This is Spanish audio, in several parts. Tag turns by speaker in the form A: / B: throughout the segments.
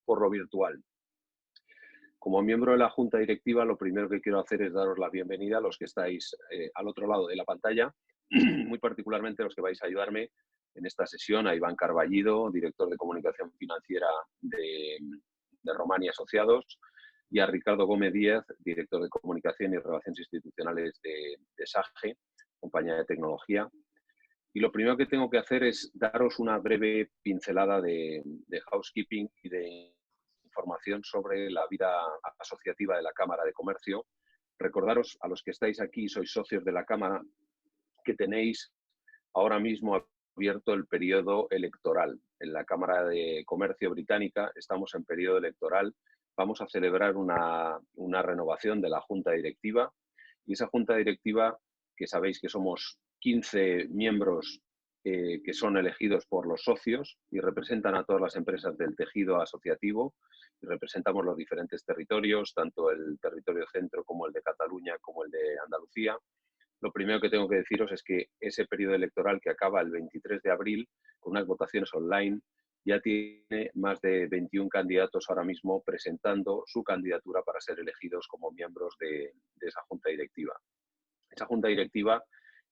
A: por lo virtual. Como miembro de la Junta Directiva, lo primero que quiero hacer es daros la bienvenida a los que estáis al otro lado de la pantalla, muy particularmente los que vais a ayudarme en esta sesión, a Iván Carballido, director de Comunicación Financiera de Román y Asociados, y a Ricardo Gómez Díaz, director de Comunicación y Relaciones Institucionales de SAGE, compañía de tecnología. Y lo primero que tengo que hacer es daros una breve pincelada de housekeeping y de información sobre la vida asociativa de la Cámara de Comercio. Recordaros a los que estáis aquí y sois socios de la Cámara que tenéis ahora mismo abierto el periodo electoral. En la Cámara de Comercio británica estamos en periodo electoral. Vamos a celebrar una renovación de la Junta Directiva y esa Junta Directiva, que sabéis que somos 15 miembros que son elegidos por los socios y representan a todas las empresas del tejido asociativo y representamos los diferentes territorios, tanto el territorio centro como el de Cataluña como el de Andalucía. Lo primero que tengo que deciros es que ese periodo electoral que acaba el 23 de abril con unas votaciones online ya tiene más de 21 candidatos ahora mismo presentando su candidatura para ser elegidos como miembros de esa Junta Directiva. Esa Junta Directiva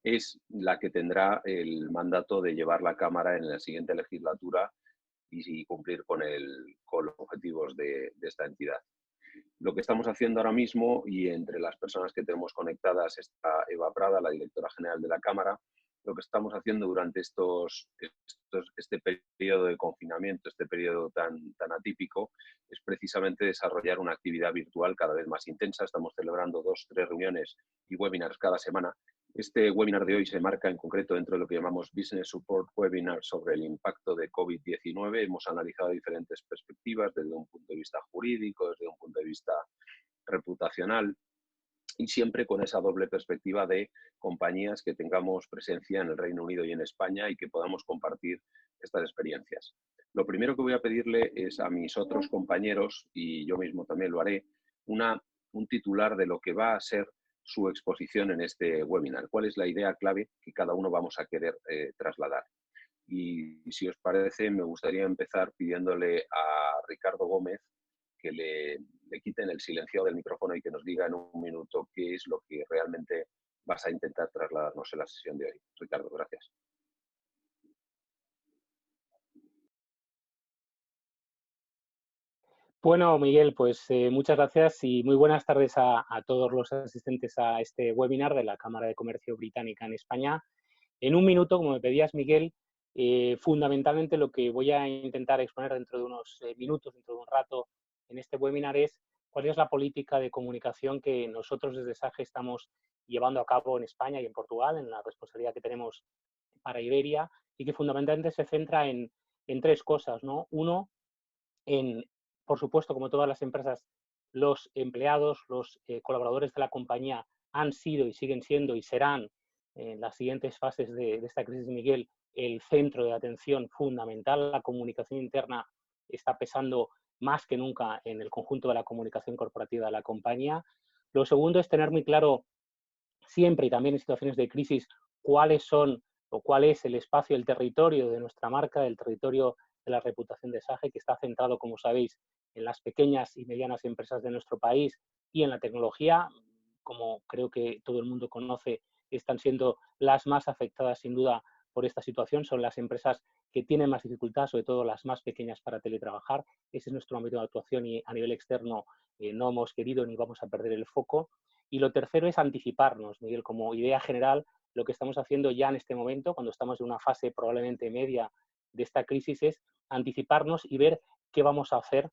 A: es la que tendrá el mandato de llevar la Cámara en la siguiente legislatura y cumplir con los objetivos de esta entidad. Lo que estamos haciendo ahora mismo, y entre las personas que tenemos conectadas está Eva Prada, la directora general de la Cámara, lo que estamos haciendo durante este periodo de confinamiento, este periodo tan atípico, es precisamente desarrollar una actividad virtual cada vez más intensa. Estamos celebrando 2 o 3 reuniones y webinars cada semana. Este webinar de hoy se marca en concreto dentro de lo que llamamos Business Support Webinar sobre el impacto de COVID-19. Hemos analizado diferentes perspectivas desde un punto de vista jurídico, desde un punto de vista reputacional y siempre con esa doble perspectiva de compañías que tengamos presencia en el Reino Unido y en España y que podamos compartir estas experiencias. Lo primero que voy a pedirle es a mis otros compañeros, y yo mismo también lo haré, un titular de lo que va a ser su exposición en este webinar. ¿Cuál es la idea clave que cada uno vamos a querer trasladar? Y si os parece, me gustaría empezar pidiéndole a Ricardo Gómez que le quiten el silenciado del micrófono y que nos diga en un minuto qué es lo que realmente vas a intentar trasladarnos en la sesión de hoy. Ricardo, gracias.
B: Bueno, Miguel, pues muchas gracias y muy buenas tardes a todos los asistentes a este webinar de la Cámara de Comercio Británica en España. En un minuto, como me pedías, Miguel, fundamentalmente lo que voy a intentar exponer dentro de unos minutos, dentro de un rato, en este webinar es cuál es la política de comunicación que nosotros desde SAGE estamos llevando a cabo en España y en Portugal, en la responsabilidad que tenemos para Iberia, y que fundamentalmente se centra en 3 cosas, ¿no? Uno, por supuesto, como todas las empresas, los empleados, los colaboradores de la compañía han sido y siguen siendo y serán en las siguientes fases de esta crisis, Miguel, el centro de atención fundamental. La comunicación interna está pesando más que nunca en el conjunto de la comunicación corporativa de la compañía. Lo segundo es tener muy claro siempre y también en situaciones de crisis cuáles son o cuál es el espacio, el territorio de nuestra marca, el territorio de la reputación de SAGE, que está centrado, como sabéis, en las pequeñas y medianas empresas de nuestro país y en la tecnología. Como creo que todo el mundo conoce, están siendo las más afectadas sin duda por esta situación. Son las empresas que tienen más dificultad, sobre todo las más pequeñas, para teletrabajar. Ese es nuestro ámbito de actuación y a nivel externo no hemos querido ni vamos a perder el foco. Y lo tercero es anticiparnos, Miguel, como idea general. Lo que estamos haciendo ya en este momento, cuando estamos en una fase probablemente media de esta crisis, es anticiparnos y ver qué vamos a hacer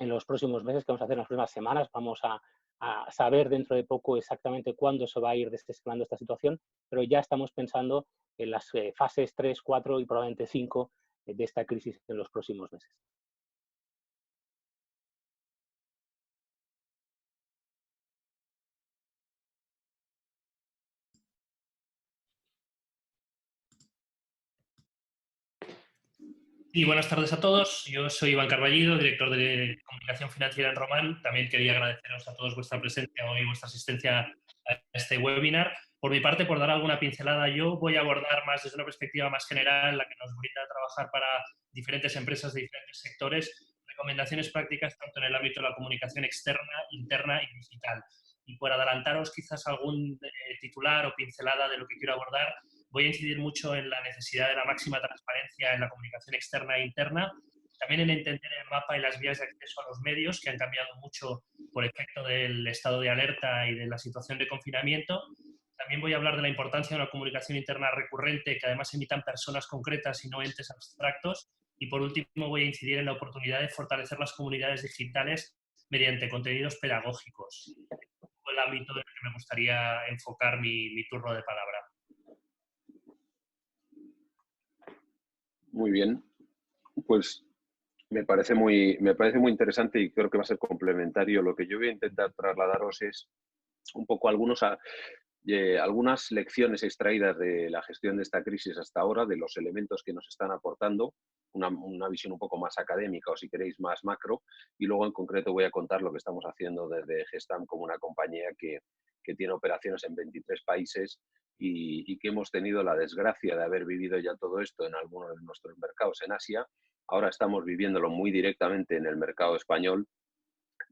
B: en los próximos meses, qué vamos a hacer en las próximas semanas. Vamos a saber dentro de poco exactamente cuándo se va a ir desescalando esta situación, pero ya estamos pensando en las fases 3, 4 y probablemente 5 de esta crisis en los próximos meses.
C: Y buenas tardes a todos. Yo soy Iván Carballido, director de Comunicación Financiera en Román. También quería agradeceros a todos vuestra presencia hoy y vuestra asistencia a este webinar. Por mi parte, por dar alguna pincelada, yo voy a abordar más desde una perspectiva más general, la que nos brinda trabajar para diferentes empresas de diferentes sectores, recomendaciones prácticas tanto en el ámbito de la comunicación externa, interna y digital. Y por adelantaros quizás algún titular o pincelada de lo que quiero abordar, voy a incidir mucho en la necesidad de la máxima transparencia en la comunicación externa e interna, también en entender el mapa y las vías de acceso a los medios, que han cambiado mucho por efecto del estado de alerta y de la situación de confinamiento. También voy a hablar de la importancia de una comunicación interna recurrente, que además emitan personas concretas y no entes abstractos. Y por último voy a incidir en la oportunidad de fortalecer las comunidades digitales mediante contenidos pedagógicos. El ámbito en el que me gustaría enfocar mi turno de palabra.
A: Muy bien. Pues me parece muy interesante y creo que va a ser complementario. Lo que yo voy a intentar trasladaros es un poco algunas lecciones extraídas de la gestión de esta crisis hasta ahora, de los elementos que nos están aportando, una visión un poco más académica o, si queréis, más macro, y luego en concreto voy a contar lo que estamos haciendo desde Gestam como una compañía que tiene operaciones en 23 países y que hemos tenido la desgracia de haber vivido ya todo esto en algunos de nuestros mercados en Asia. Ahora estamos viviéndolo muy directamente en el mercado español,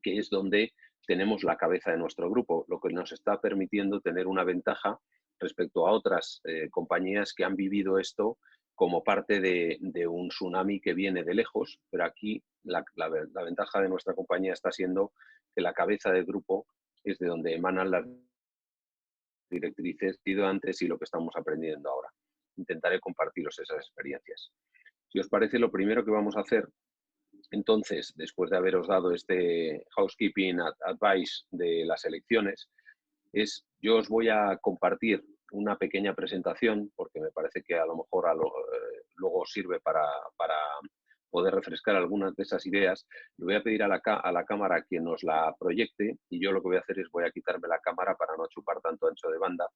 A: que es donde tenemos la cabeza de nuestro grupo, lo que nos está permitiendo tener una ventaja respecto a otras compañías que han vivido esto como parte de un tsunami que viene de lejos, pero aquí la ventaja de nuestra compañía está siendo que la cabeza del grupo es de donde emanan las directrices ido antes y lo que estamos aprendiendo ahora. Intentaré compartiros esas experiencias. Si os parece, lo primero que vamos a hacer entonces, después de haberos dado este housekeeping advice de las elecciones, yo os voy a compartir una pequeña presentación, porque me parece que a lo mejor luego sirve para poder refrescar algunas de esas ideas. Le voy a pedir a la cámara que nos la proyecte y yo lo que voy a hacer es voy a quitarme la cámara para no chupar tanto ancho de banda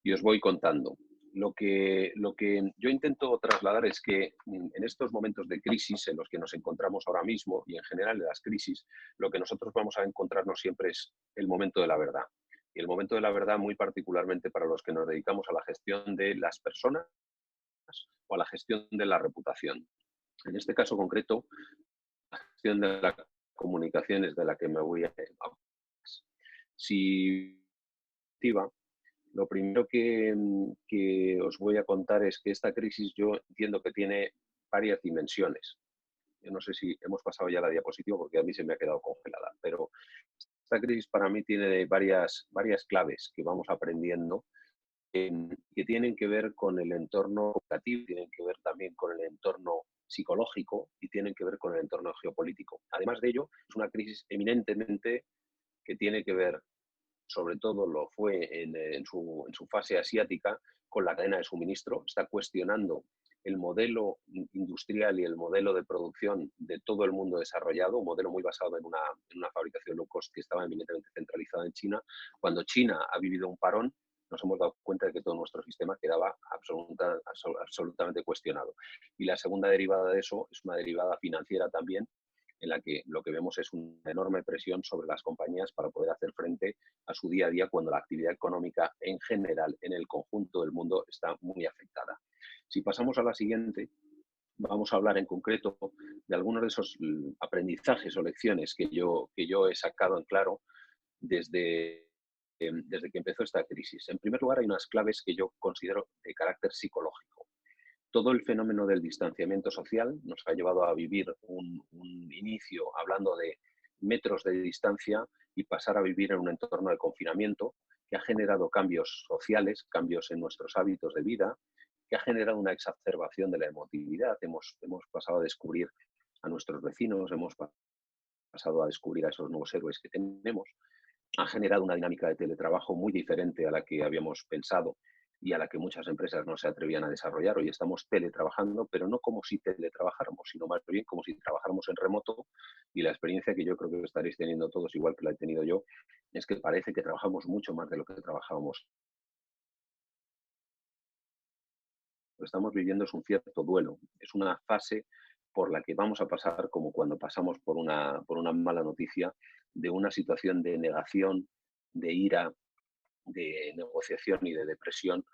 A: y os voy contando. Lo que yo intento trasladar es que en estos momentos de crisis en los que nos encontramos ahora mismo y en general en las crisis, lo que nosotros vamos a encontrarnos siempre es el momento de la verdad. Y el momento de la verdad muy particularmente para los que nos dedicamos a la gestión de las personas o a la gestión de la reputación. En este caso concreto, la gestión de la comunicación es de la que me voy a hablar. Si lo primero que os voy a contar es que esta crisis yo entiendo que tiene varias dimensiones. Yo no sé si hemos pasado ya la diapositiva porque a mí se me ha quedado congelada, pero esta crisis para mí tiene varias claves que vamos aprendiendo que tienen que ver con el entorno educativo, tienen que ver también con el entorno psicológico y tienen que ver con el entorno geopolítico. Además de ello, es una crisis eminentemente que tiene que ver, sobre todo lo fue en su fase asiática, con la cadena de suministro. Está cuestionando el modelo industrial y el modelo de producción de todo el mundo desarrollado, un modelo muy basado en una fabricación low cost que estaba eminentemente centralizada en China. Cuando China ha vivido un parón, nos hemos dado cuenta de que todo nuestro sistema quedaba absolutamente cuestionado. Y la segunda derivada de eso es una derivada financiera también, en la que lo que vemos es una enorme presión sobre las compañías para poder hacer frente a su día a día cuando la actividad económica en general en el conjunto del mundo está muy afectada. Si pasamos a la siguiente, vamos a hablar en concreto de algunos de esos aprendizajes o lecciones que yo he sacado en claro desde que empezó esta crisis. En primer lugar, hay unas claves que yo considero de carácter psicológico. Todo el fenómeno del distanciamiento social nos ha llevado a vivir un inicio hablando de metros de distancia y pasar a vivir en un entorno de confinamiento que ha generado cambios sociales, cambios en nuestros hábitos de vida, que ha generado una exacerbación de la emotividad. Hemos pasado a descubrir a nuestros vecinos, hemos pasado a descubrir a esos nuevos héroes que tenemos. Ha generado una dinámica de teletrabajo muy diferente a la que habíamos pensado y a la que muchas empresas no se atrevían a desarrollar. Hoy estamos teletrabajando, pero no como si teletrabajáramos, sino más bien como si trabajáramos en remoto. Y la experiencia que yo creo que estaréis teniendo todos, igual que la he tenido yo, es que parece que trabajamos mucho más de lo que trabajábamos. Lo que estamos viviendo es un cierto duelo, es una fase por la que vamos a pasar como cuando pasamos por una mala noticia, de una situación de negación, de ira, de negociación y de depresión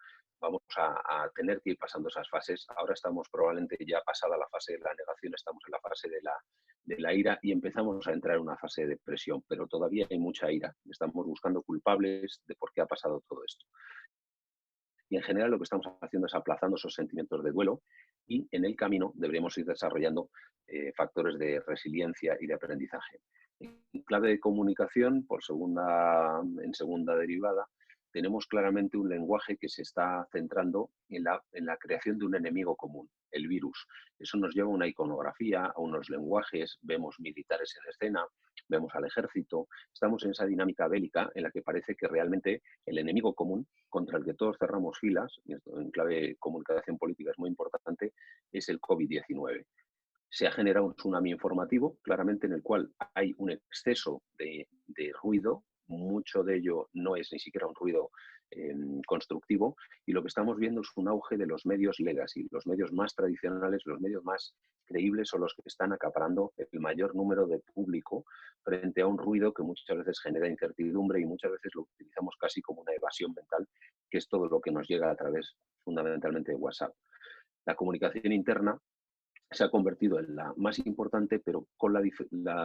A: vamos a tener que ir pasando esas fases. Ahora estamos probablemente ya pasada la fase de la negación, estamos en la fase de la ira y empezamos a entrar en una fase de depresión, pero todavía hay mucha ira. Estamos buscando culpables de por qué ha pasado todo esto. Y en general lo que estamos haciendo es aplazando esos sentimientos de duelo y en el camino deberíamos ir desarrollando factores de resiliencia y de aprendizaje. En clave de comunicación, en segunda derivada, tenemos claramente un lenguaje que se está centrando en la creación de un enemigo común, el virus. Eso nos lleva a una iconografía, a unos lenguajes, vemos militares en escena, vemos al ejército, estamos en esa dinámica bélica en la que parece que realmente el enemigo común contra el que todos cerramos filas, y esto en clave de comunicación política es muy importante, es el COVID-19. Se ha generado un tsunami informativo, claramente, en el cual hay un exceso de ruido, mucho de ello no es ni siquiera un ruido constructivo, y lo que estamos viendo es un auge de los medios legacy, los medios más tradicionales, los medios más creíbles son los que están acaparando el mayor número de público frente a un ruido que muchas veces genera incertidumbre y muchas veces lo utilizamos casi como una evasión mental, que es todo lo que nos llega a través fundamentalmente de WhatsApp. La comunicación interna se ha convertido en la más importante, pero con la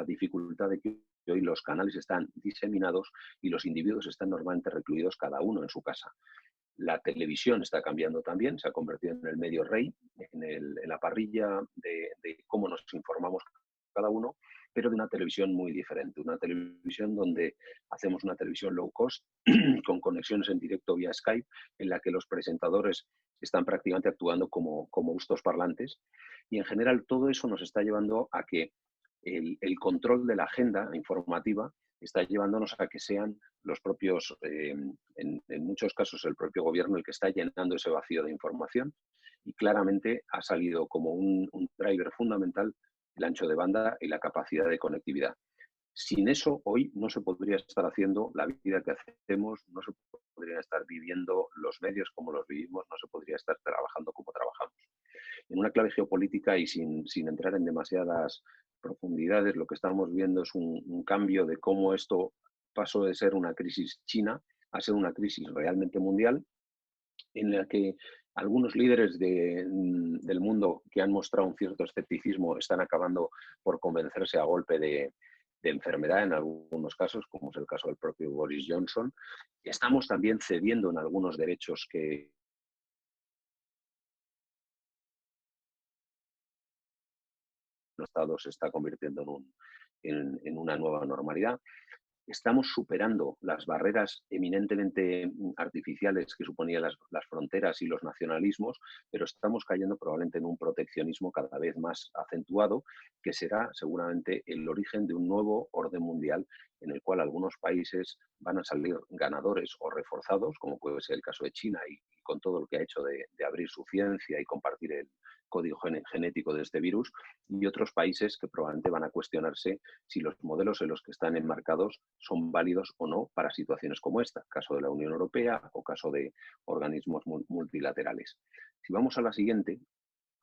A: dificultad de que hoy los canales están diseminados y los individuos están normalmente recluidos cada uno en su casa. La televisión está cambiando también, se ha convertido en el medio rey, en la parrilla de cómo nos informamos cada uno, pero de una televisión muy diferente, una televisión donde hacemos una televisión low cost, con conexiones en directo vía Skype, en la que los presentadores están prácticamente actuando como gustos parlantes, y en general todo eso nos está llevando a que el control de la agenda informativa está llevándonos a que sean los propios, en muchos casos el propio gobierno el que está llenando ese vacío de información, y claramente ha salido como un driver fundamental el ancho de banda y la capacidad de conectividad. Sin eso, hoy no se podría estar haciendo la vida que hacemos, no se podría estar viviendo los medios como los vivimos, no se podría estar trabajando como trabajamos. En una clave geopolítica y sin entrar en demasiadas profundidades, lo que estamos viendo es un cambio de cómo esto pasó de ser una crisis china a ser una crisis realmente mundial, en la que algunos líderes del mundo que han mostrado un cierto escepticismo están acabando por convencerse a golpe de enfermedad en algunos casos, como es el caso del propio Boris Johnson. Estamos también cediendo en algunos derechos que el Estado se está convirtiendo en una nueva normalidad. Estamos superando las barreras eminentemente artificiales que suponían las fronteras y los nacionalismos, pero estamos cayendo probablemente en un proteccionismo cada vez más acentuado, que será seguramente el origen de un nuevo orden mundial en el cual algunos países van a salir ganadores o reforzados, como puede ser el caso de China, y con todo lo que ha hecho de abrir su ciencia y compartir el código genético de este virus, y otros países que probablemente van a cuestionarse si los modelos en los que están enmarcados son válidos o no para situaciones como esta, caso de la Unión Europea o caso de organismos multilaterales. Si vamos a la siguiente,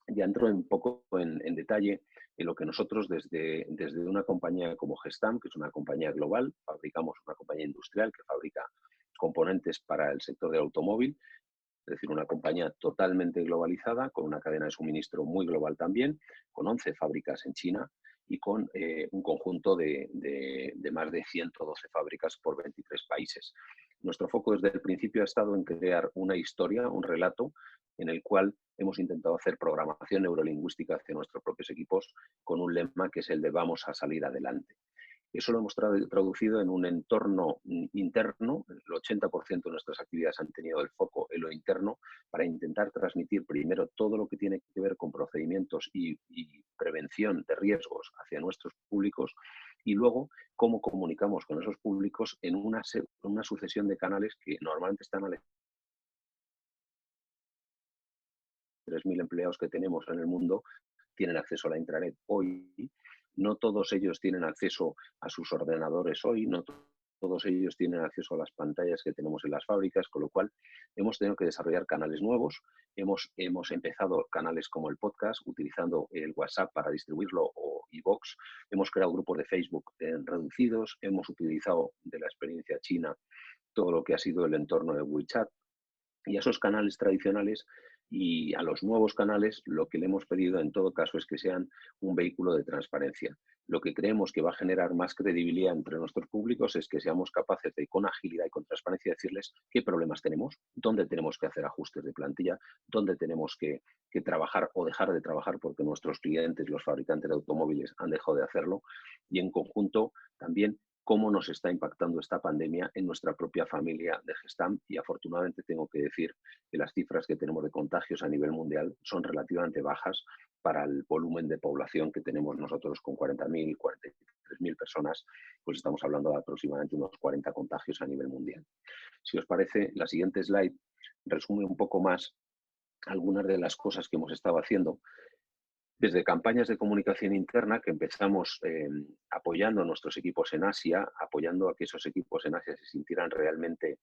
A: ya entro un poco en detalle en lo que nosotros desde una compañía como Gestamp, que es una compañía global, fabricamos una compañía industrial que fabrica componentes para el sector del automóvil, es decir, una compañía totalmente globalizada, con una cadena de suministro muy global también, con 11 fábricas en China y con un conjunto de más de 112 fábricas por 23 países. Nuestro foco desde el principio ha estado en crear una historia, un relato, en el cual hemos intentado hacer programación neurolingüística hacia nuestros propios equipos con un lema que es el de vamos a salir adelante. Eso lo hemos traducido en un entorno interno. El 80% de nuestras actividades han tenido el foco en lo interno para intentar transmitir primero todo lo que tiene que ver con procedimientos y prevención de riesgos hacia nuestros públicos, y luego cómo comunicamos con esos públicos en una sucesión de canales que normalmente están a 3.000 empleados que tenemos en el mundo tienen acceso a la intranet hoy. No todos ellos tienen acceso a sus ordenadores hoy, no todos ellos tienen acceso a las pantallas que tenemos en las fábricas, con lo cual hemos tenido que desarrollar canales nuevos. Hemos empezado canales como el podcast, utilizando el WhatsApp para distribuirlo o iVoox. Hemos creado grupos de Facebook reducidos. Hemos utilizado de la experiencia china todo lo que ha sido el entorno de WeChat. Y a esos canales tradicionales y a los nuevos canales lo que le hemos pedido en todo caso es que sean un vehículo de transparencia. Lo que creemos que va a generar más credibilidad entre nuestros públicos es que seamos capaces de, con agilidad y con transparencia, decirles qué problemas tenemos, dónde tenemos que hacer ajustes de plantilla, dónde tenemos que trabajar o dejar de trabajar porque nuestros clientes, los fabricantes de automóviles, han dejado de hacerlo, y en conjunto también cómo nos está impactando esta pandemia en nuestra propia familia de Gestamp. Y afortunadamente tengo que decir que las cifras que tenemos de contagios a nivel mundial son relativamente bajas para el volumen de población que tenemos nosotros con 40.000, 43.000 personas, pues estamos hablando de aproximadamente unos 40 contagios a nivel mundial. Si os parece, la siguiente slide resume un poco más algunas de las cosas que hemos estado haciendo. Desde campañas de comunicación interna que empezamos apoyando a nuestros equipos en Asia, apoyando a que esos equipos en Asia se sintieran realmente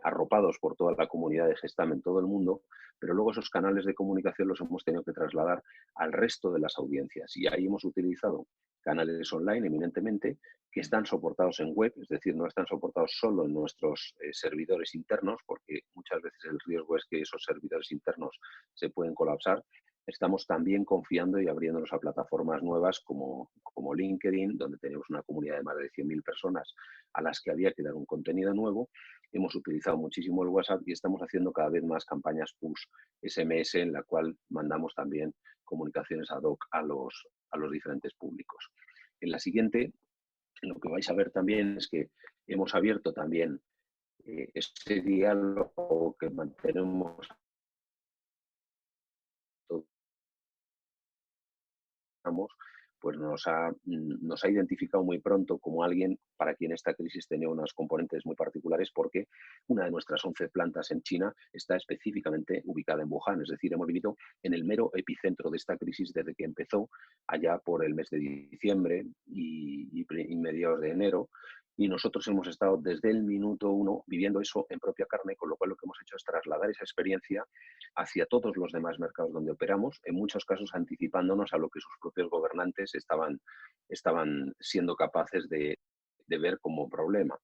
A: arropados por toda la comunidad de Gestamp en todo el mundo, pero luego esos canales de comunicación los hemos tenido que trasladar al resto de las audiencias. Y ahí hemos utilizado canales online eminentemente que están soportados en web, es decir, no están soportados solo en nuestros servidores internos, porque muchas veces el riesgo es que esos servidores internos se pueden colapsar. Estamos también confiando y abriéndonos a plataformas nuevas como LinkedIn, donde tenemos una comunidad de más de 100.000 personas a las que había que dar un contenido nuevo. Hemos utilizado muchísimo el WhatsApp y estamos haciendo cada vez más campañas push SMS, en la cual mandamos también comunicaciones ad hoc a los diferentes públicos. En la siguiente, lo que vais a ver también es que hemos abierto también ese diálogo que mantenemos pues nos ha identificado muy pronto como alguien para quien esta crisis tenía unos componentes muy particulares, porque una de nuestras 11 plantas en China está específicamente ubicada en Wuhan. Es decir, hemos vivido en el mero epicentro de esta crisis desde que empezó allá por el mes de diciembre y mediados de enero. Y nosotros hemos estado desde el minuto 1 viviendo eso en propia carne, con lo cual lo que hemos hecho es trasladar esa experiencia hacia todos los demás mercados donde operamos, en muchos casos anticipándonos a lo que sus propios gobernantes estaban siendo capaces de ver como problema.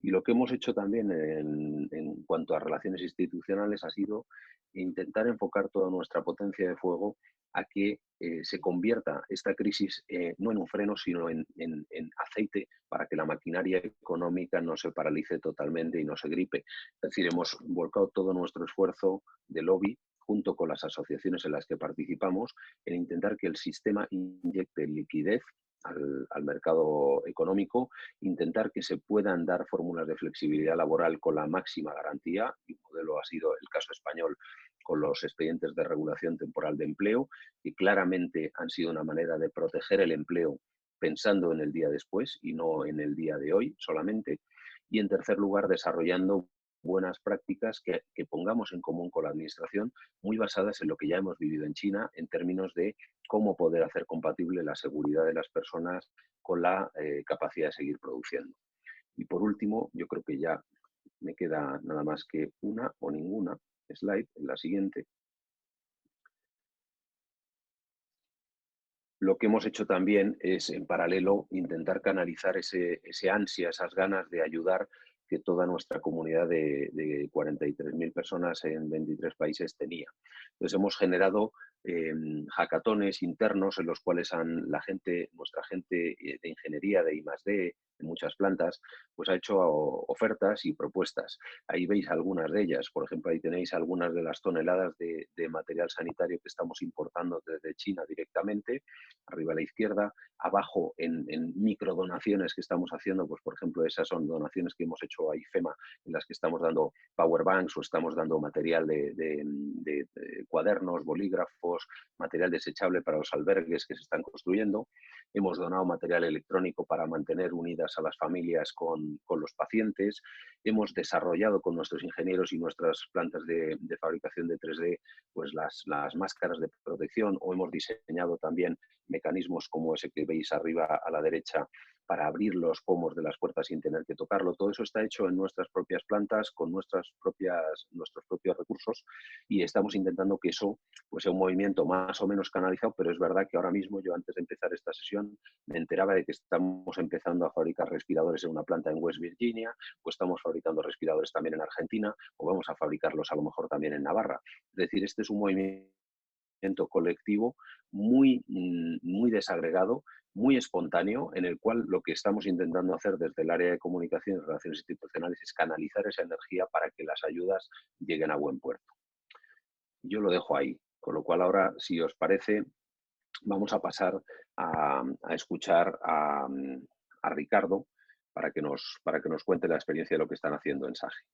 A: Y lo que hemos hecho también en cuanto a relaciones institucionales ha sido intentar enfocar toda nuestra potencia de fuego a que se convierta esta crisis no en un freno, sino en aceite para que la maquinaria económica no se paralice totalmente y no se gripe. Es decir, hemos volcado todo nuestro esfuerzo de lobby junto con las asociaciones en las que participamos en intentar que el sistema inyecte liquidez al mercado económico, intentar que se puedan dar fórmulas de flexibilidad laboral con la máxima garantía, y un modelo ha sido el caso español con los expedientes de regulación temporal de empleo, que claramente han sido una manera de proteger el empleo pensando en el día después y no en el día de hoy solamente. Y en tercer lugar, desarrollando buenas prácticas que pongamos en común con la Administración, muy basadas en lo que ya hemos vivido en China en términos de cómo poder hacer compatible la seguridad de las personas con la capacidad de seguir produciendo. Y por último, yo creo que ya me queda nada más que una o ninguna slide, en la siguiente. Lo que hemos hecho también es, en paralelo, intentar canalizar ese ansia, esas ganas de ayudar que toda nuestra comunidad de 43.000 personas en 23 países tenía. Entonces hemos generado hackatones internos en los cuales nuestra gente de ingeniería, de I+D, en muchas plantas, pues ha hecho ofertas y propuestas. Ahí veis algunas de ellas. Por ejemplo, ahí tenéis algunas de las toneladas de material sanitario que estamos importando desde China directamente, arriba a la izquierda. Abajo, en microdonaciones que estamos haciendo, pues por ejemplo, esas son donaciones que hemos hecho a IFEMA, en las que estamos dando power banks o estamos dando material de cuadernos, bolígrafos, material desechable para los albergues que se están construyendo. Hemos donado material electrónico para mantener unidas a las familias con los pacientes. Hemos desarrollado con nuestros ingenieros y nuestras plantas de fabricación de 3D pues las máscaras de protección, o hemos diseñado también mecanismos como ese que veis arriba a la derecha para abrir los pomos de las puertas sin tener que tocarlo. Todo eso está hecho en nuestras propias plantas, con nuestros propios recursos, y estamos intentando que eso pues, sea un movimiento más o menos canalizado, pero es verdad que ahora mismo, yo antes de empezar esta sesión, me enteraba de que estamos empezando a fabricar respiradores en una planta en West Virginia, o estamos fabricando respiradores también en Argentina, o vamos a fabricarlos a lo mejor también en Navarra. Es decir, este es un movimiento colectivo muy desagregado, muy espontáneo, en el cual lo que estamos intentando hacer desde el área de comunicación y relaciones institucionales es canalizar esa energía para que las ayudas lleguen a buen puerto. Yo lo dejo ahí, con lo cual ahora, si os parece, vamos a pasar a escuchar a Ricardo para que nos cuente la experiencia de lo que están haciendo en SAGE.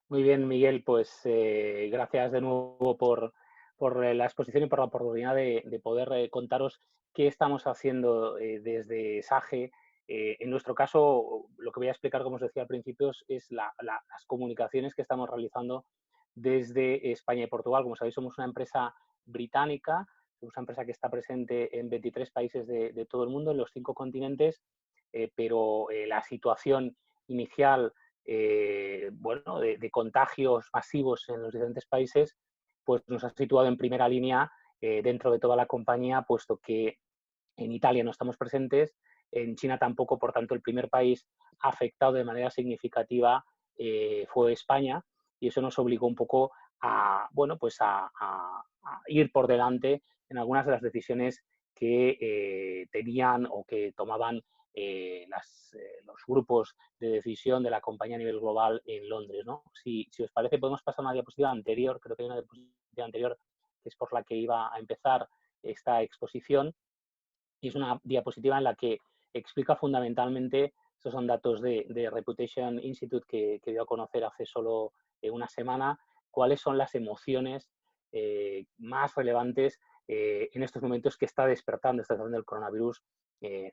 B: Muy bien, Miguel, pues gracias de nuevo por la exposición y por la oportunidad de poder contaros qué estamos haciendo desde SAGE. En nuestro caso, lo que voy a explicar, como os decía al principio, es las comunicaciones que estamos realizando desde España y Portugal. Como sabéis, somos una empresa británica, somos una empresa que está presente en 23 países de todo el mundo, en los 5 continentes, pero la situación inicial bueno, de contagios masivos en los diferentes países, pues nos ha situado en primera línea dentro de toda la compañía, puesto que en Italia no estamos presentes, en China tampoco, por tanto, el primer país afectado de manera significativa fue España, y eso nos obligó un poco a, bueno, pues a ir por delante en algunas de las decisiones que tenían o que tomaban los grupos de decisión de la compañía a nivel global en Londres, ¿no? Si os parece, podemos pasar a una diapositiva anterior, creo que hay una diapositiva anterior que es por la que iba a empezar esta exposición, y es una diapositiva en la que explica fundamentalmente, estos son datos de Reputation Institute que dio a conocer hace solo una semana, cuáles son las emociones más relevantes en estos momentos que está despertando el coronavirus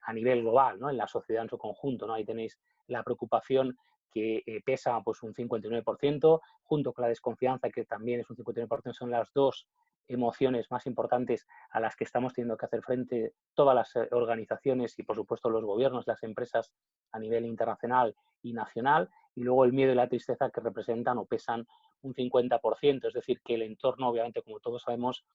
B: a nivel global, ¿no? En la sociedad en su conjunto, ¿no? Ahí tenéis la preocupación que pesa pues, un 59%, junto con la desconfianza, que también es un 59%, son las dos emociones más importantes a las que estamos teniendo que hacer frente todas las organizaciones y, por supuesto, los gobiernos, las empresas a nivel internacional y nacional, y luego el miedo y la tristeza, que representan o pesan un 50%. Es decir, que el entorno, obviamente, como todos sabemos,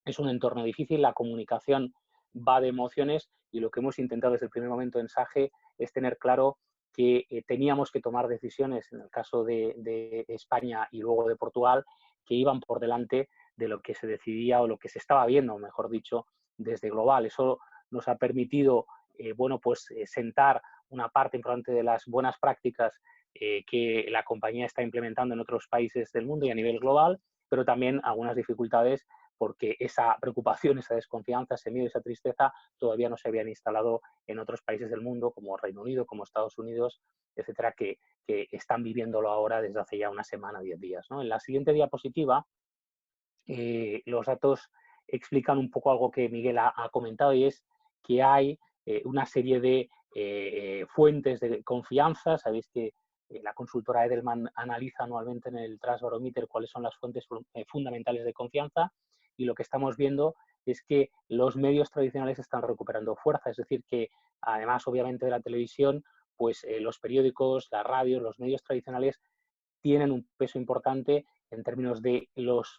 B: es un entorno difícil, la comunicación va de emociones, y lo que hemos intentado desde el primer momento en SAGE es tener claro que teníamos que tomar decisiones, en el caso de España y luego de Portugal, que iban por delante de lo que se decidía o lo que se estaba viendo, mejor dicho, desde global. Eso nos ha permitido bueno, pues, sentar una parte importante de las buenas prácticas que la compañía está implementando en otros países del mundo y a nivel global, pero también algunas dificultades porque esa preocupación, esa desconfianza, ese miedo, esa tristeza todavía no se habían instalado en otros países del mundo, como Reino Unido, como Estados Unidos, etcétera, que están viviéndolo ahora desde hace ya una semana, 10 días, ¿no? En la siguiente diapositiva, los datos explican un poco algo que Miguel ha comentado, y es que hay una serie de fuentes de confianza. Sabéis que la consultora Edelman analiza anualmente en el Trust Barometer cuáles son las fuentes fundamentales de confianza, y lo que estamos viendo es que los medios tradicionales están recuperando fuerza. Es decir, que además, obviamente, de la televisión, pues los periódicos, las radios, los medios tradicionales tienen un peso importante en términos de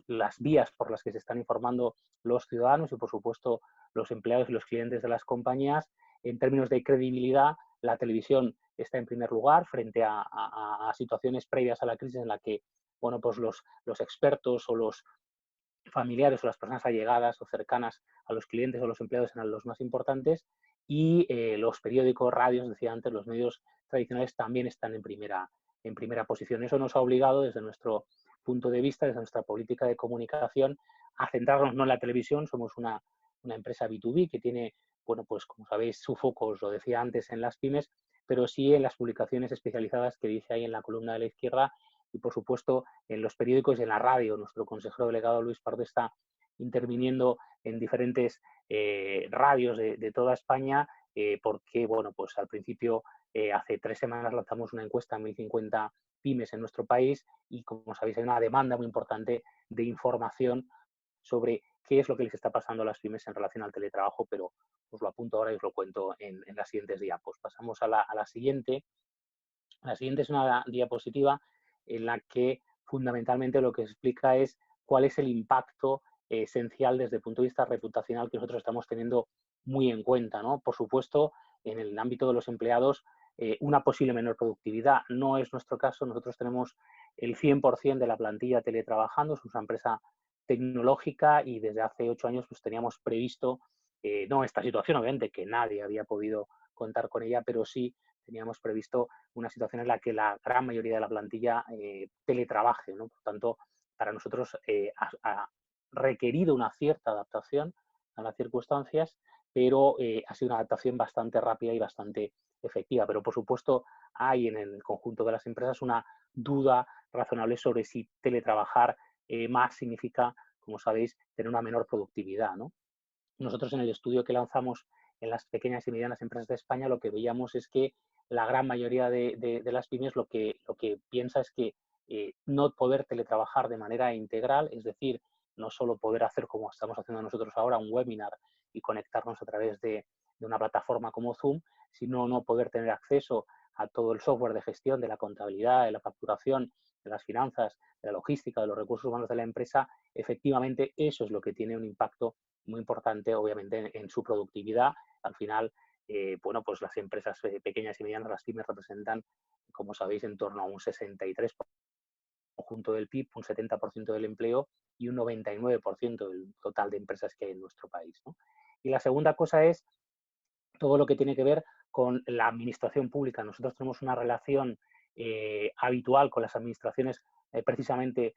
B: las vías por las que se están informando los ciudadanos y, por supuesto, los empleados y los clientes de las compañías. En términos de credibilidad, la televisión está en primer lugar frente a situaciones previas a la crisis en la que, bueno, pues los expertos o los familiares o las personas allegadas o cercanas a los clientes o los empleados eran los más importantes, y los periódicos, radios, decía antes, los medios tradicionales también están en primera posición. Eso nos ha obligado, desde nuestro punto de vista, desde nuestra política de comunicación, a centrarnos no en la televisión. Somos una empresa B2B que tiene, bueno, pues como sabéis, su foco, os lo decía antes, en las pymes, pero sí en las publicaciones especializadas que dice ahí en la columna de la izquierda, y, por supuesto, en los periódicos y en la radio. Nuestro consejero delegado, Luis Pardo, está interviniendo en diferentes radios de toda España, porque, bueno, pues al principio, hace 3 semanas, lanzamos una encuesta a 1.050 pymes en nuestro país y, como sabéis, hay una demanda muy importante de información sobre qué es lo que les está pasando a las pymes en relación al teletrabajo, pero os lo apunto ahora y os lo cuento en las siguientes diapos. Pasamos a la siguiente. La siguiente es una diapositiva en la que fundamentalmente lo que explica es cuál es el impacto esencial desde el punto de vista reputacional que nosotros estamos teniendo muy en cuenta, ¿no? Por supuesto, en el ámbito de los empleados, una posible menor productividad. No es nuestro caso, nosotros tenemos el 100% de la plantilla teletrabajando, es una empresa tecnológica y desde hace 8 años pues, teníamos previsto, no esta situación, obviamente, que nadie había podido contar con ella, pero sí teníamos previsto una situación en la que la gran mayoría de la plantilla teletrabaje, ¿no? Por tanto, para nosotros ha requerido una cierta adaptación a las circunstancias, pero ha sido una adaptación bastante rápida y bastante efectiva. Pero, por supuesto, hay en el conjunto de las empresas una duda razonable sobre si teletrabajar más significa, como sabéis, tener una menor productividad, ¿no? Nosotros en el estudio que lanzamos en las pequeñas y medianas empresas de España lo que veíamos es que la gran mayoría de las pymes lo que piensa es que no poder teletrabajar de manera integral, es decir, no solo poder hacer como estamos haciendo nosotros ahora, un webinar y conectarnos a través de una plataforma como Zoom, sino no poder tener acceso a todo el software de gestión de la contabilidad, de la facturación, de las finanzas, de la logística, de los recursos humanos de la empresa. Efectivamente, eso es lo que tiene un impacto muy importante, obviamente, en su productividad. Al final, bueno, pues las empresas pequeñas y medianas, las pymes, representan, como sabéis, en torno a un 63% conjunto del PIB, un 70% del empleo y un 99% del total de empresas que hay en nuestro país, ¿no? Y la segunda cosa es todo lo que tiene que ver con la administración pública. Nosotros tenemos una relación habitual con las administraciones precisamente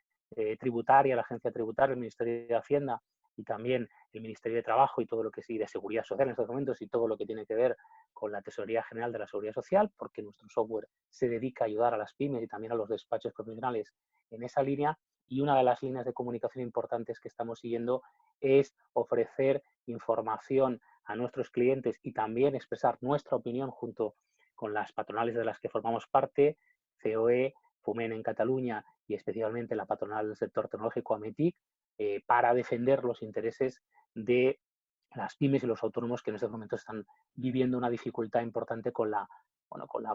B: tributaria, la agencia tributaria, el Ministerio de Hacienda y también el Ministerio de Trabajo y todo lo que sí de Seguridad Social en estos momentos y todo lo que tiene que ver con la Tesorería General de la Seguridad Social, porque nuestro software se dedica a ayudar a las pymes y también a los despachos profesionales en esa línea. Y una de las líneas de comunicación importantes que estamos siguiendo es ofrecer información a nuestros clientes y también expresar nuestra opinión junto con las patronales de las que formamos parte, COE, FUMEN en Cataluña y especialmente la patronal del sector tecnológico AMETIC, para defender los intereses de las pymes y los autónomos que en estos momentos están viviendo una dificultad importante con la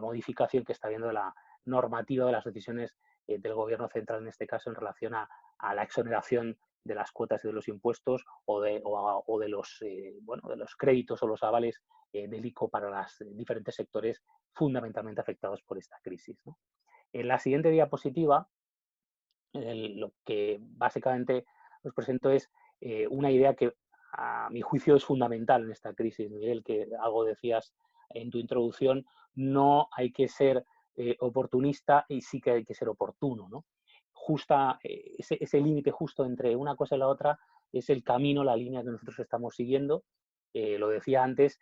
B: modificación que está habiendo de la normativa de las decisiones del gobierno central, en este caso en relación a la exoneración de las cuotas y de los impuestos o de los créditos o los avales del ICO para los diferentes sectores fundamentalmente afectados por esta crisis, ¿no? En la siguiente diapositiva, lo que básicamente os presento es una idea que a mi juicio es fundamental en esta crisis, Miguel, que algo decías en tu introducción. No hay que ser oportunista y sí que hay que ser oportuno, ¿no? Ese límite justo entre una cosa y la otra es el camino, la línea que nosotros estamos siguiendo. Lo decía antes,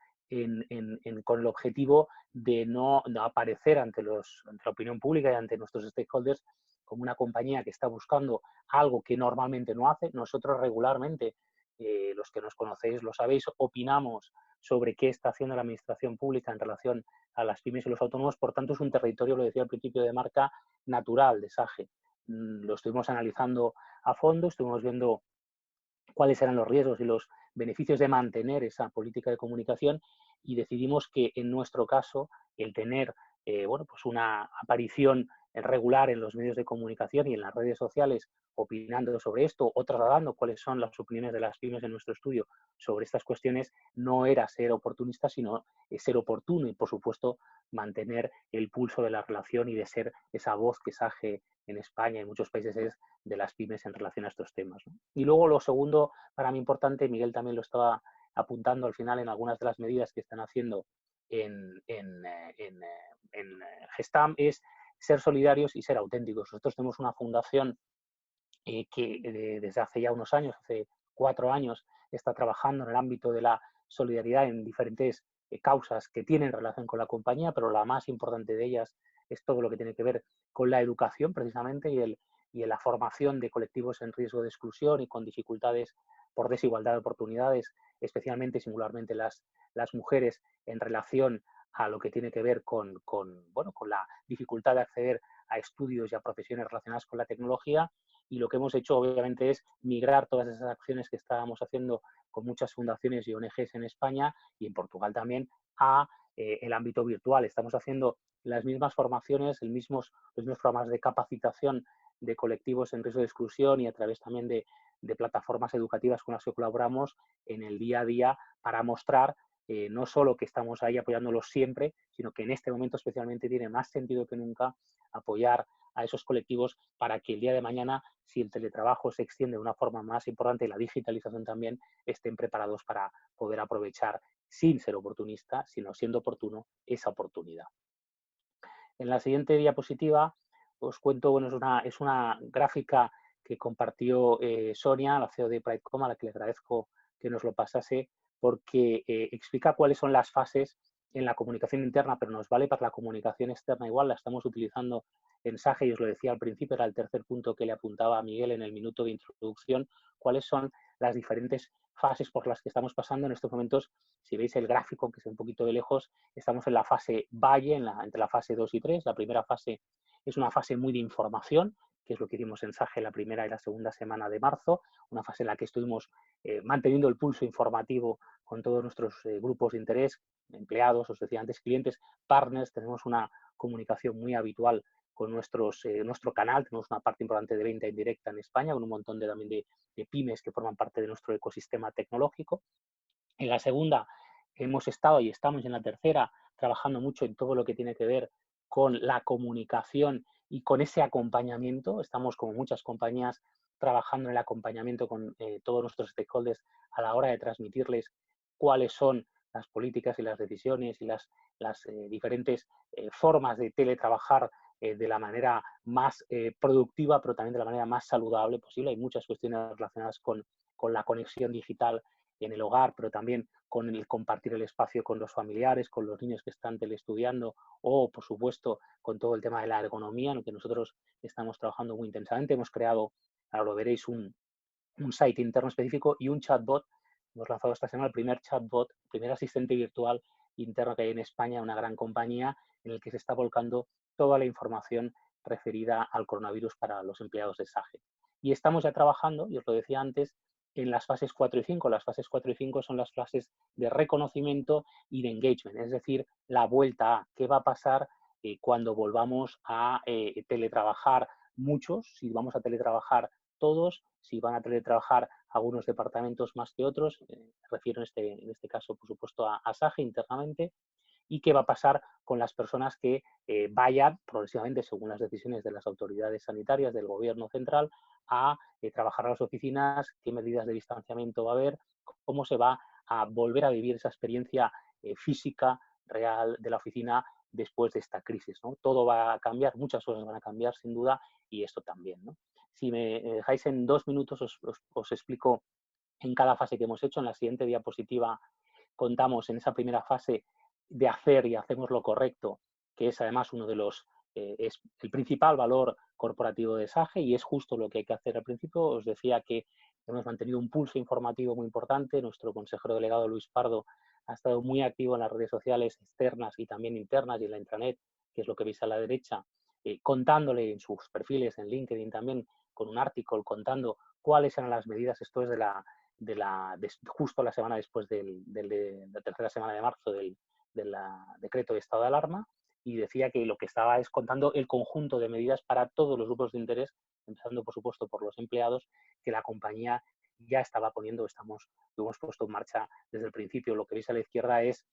B: con el objetivo de no aparecer ante la opinión pública y ante nuestros stakeholders como una compañía que está buscando algo que normalmente no hace. Nosotros regularmente, los que nos conocéis lo sabéis, opinamos sobre qué está haciendo la administración pública en relación a las pymes y los autónomos. Por tanto, es un territorio, lo decía al principio, de marca natural de SAGE. Lo estuvimos analizando a fondo, estuvimos viendo cuáles eran los riesgos y los beneficios de mantener esa política de comunicación y decidimos que en nuestro caso el tener pues una aparición regular en los medios de comunicación y en las redes sociales opinando sobre esto o trasladando cuáles son las opiniones de las pymes en nuestro estudio sobre estas cuestiones no era ser oportunista, sino ser oportuno y, por supuesto, mantener el pulso de la relación y de ser esa voz que SAGE en España y en muchos países es de las pymes en relación a estos temas, ¿no? Y luego lo segundo, para mí importante, Miguel también lo estaba apuntando al final en algunas de las medidas que están haciendo en Gestam, es ser solidarios y ser auténticos. Nosotros tenemos una fundación que desde hace ya unos años, hace 4 años, está trabajando en el ámbito de la solidaridad en diferentes causas que tienen relación con la compañía, pero la más importante de ellas es todo lo que tiene que ver con la educación precisamente y en la formación de colectivos en riesgo de exclusión y con dificultades por desigualdad de oportunidades, especialmente y singularmente las mujeres en relación a lo que tiene que ver con la dificultad de acceder a estudios y a profesiones relacionadas con la tecnología, y lo que hemos hecho obviamente es migrar todas esas acciones que estábamos haciendo con muchas fundaciones y ONGs en España y en Portugal también a el ámbito virtual. Estamos haciendo las mismas formaciones, los mismos programas de capacitación de colectivos en riesgo de exclusión y a través también de plataformas educativas con las que colaboramos en el día a día para mostrar no solo que estamos ahí apoyándolos siempre, sino que en este momento especialmente tiene más sentido que nunca apoyar a esos colectivos para que el día de mañana, si el teletrabajo se extiende de una forma más importante y la digitalización también, estén preparados para poder aprovechar, sin ser oportunista, sino siendo oportuno, esa oportunidad. En la siguiente diapositiva os cuento, bueno, es una gráfica que compartió Sonia, la CEO de PrideCom, a la que le agradezco que nos lo pasase, porque explica cuáles son las fases en la comunicación interna, pero nos vale para la comunicación externa igual, la estamos utilizando en SAGE, y os lo decía al principio, era el tercer punto que le apuntaba a Miguel en el minuto de introducción, cuáles son las diferentes fases por las que estamos pasando en estos momentos. Si veis el gráfico, que es un poquito de lejos, estamos en la fase valle, entre la fase 2 y 3. La primera fase es una fase muy de información, que es lo que hicimos en SAGE la primera y la segunda semana de marzo, una fase en la que estuvimos manteniendo el pulso informativo con todos nuestros grupos de interés, empleados, os decía antes, clientes, partners. Tenemos una comunicación muy habitual con nuestro canal, tenemos una parte importante de venta indirecta en España, con un montón también de pymes que forman parte de nuestro ecosistema tecnológico. En la segunda hemos estado y estamos en la tercera trabajando mucho en todo lo que tiene que ver con la comunicación y con ese acompañamiento. Estamos, como muchas compañías, trabajando en el acompañamiento con todos nuestros stakeholders a la hora de transmitirles cuáles son las políticas y las decisiones y las diferentes formas de teletrabajar de la manera más productiva, pero también de la manera más saludable posible. Hay muchas cuestiones relacionadas con la conexión digital en el hogar, pero también con el compartir el espacio con los familiares, con los niños que están teleestudiando, o, por supuesto, con todo el tema de la ergonomía, en lo que nosotros estamos trabajando muy intensamente. Hemos creado, ahora lo veréis, un site interno específico y un chatbot. Hemos lanzado esta semana el primer chatbot, el primer asistente virtual interno que hay en España, una gran compañía, en el que se está volcando toda la información referida al coronavirus para los empleados de SAGE. Y estamos ya trabajando, y os lo decía antes, en las fases 4 y 5. Las fases 4 y 5 son las fases de reconocimiento y de engagement, es decir, la vuelta a qué va a pasar cuando volvamos a teletrabajar muchos, si vamos a teletrabajar todos, si van a teletrabajar algunos departamentos más que otros, me refiero en este caso, por supuesto, a SAGE internamente, y qué va a pasar con las personas que vayan progresivamente, según las decisiones de las autoridades sanitarias del gobierno central, a trabajar a las oficinas, qué medidas de distanciamiento va a haber, cómo se va a volver a vivir esa experiencia física real de la oficina después de esta crisis, ¿no? Todo va a cambiar, muchas cosas van a cambiar sin duda, y esto también, ¿no? Si me dejáis en 2 minutos, os explico en cada fase que hemos hecho. En la siguiente diapositiva contamos en esa primera fase de hacer y hacemos lo correcto, que es además uno de los, es el principal valor corporativo de SAGE, y es justo lo que hay que hacer al principio. Os decía que hemos mantenido un pulso informativo muy importante. Nuestro consejero delegado, Luis Pardo, ha estado muy activo en las redes sociales externas y también internas y en la intranet, que es lo que veis a la derecha, contándole en sus perfiles, en LinkedIn también, con un artículo contando cuáles eran las medidas. Esto es justo la semana después de la tercera semana de marzo del decreto de estado de alarma, y decía que lo que estaba es contando el conjunto de medidas para todos los grupos de interés, empezando por supuesto por los empleados, que la compañía ya estaba poniendo, lo hemos puesto en marcha desde el principio. Lo que veis a la izquierda es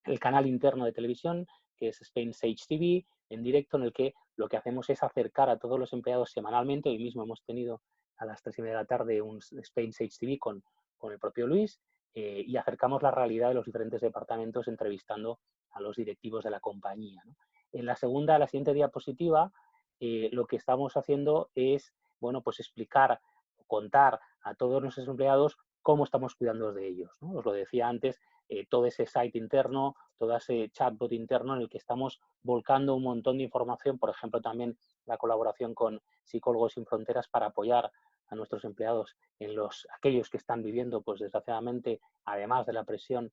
B: el canal interno de televisión, que es Spain Sage TV, en directo, en el que lo que hacemos es acercar a todos los empleados semanalmente. Hoy mismo hemos tenido a las 3:30 de la tarde un Spain Sage TV con el propio Luis, y acercamos la realidad de los diferentes departamentos entrevistando a los directivos de la compañía, ¿no? En la siguiente diapositiva, lo que estamos haciendo es, bueno, pues explicar, contar a todos nuestros empleados cómo estamos cuidando de ellos, ¿no? Os lo decía antes, todo ese site interno, todo ese chatbot interno en el que estamos volcando un montón de información, por ejemplo, también la colaboración con Psicólogos Sin Fronteras para apoyar a nuestros empleados en aquellos que están viviendo, pues desgraciadamente, además de la presión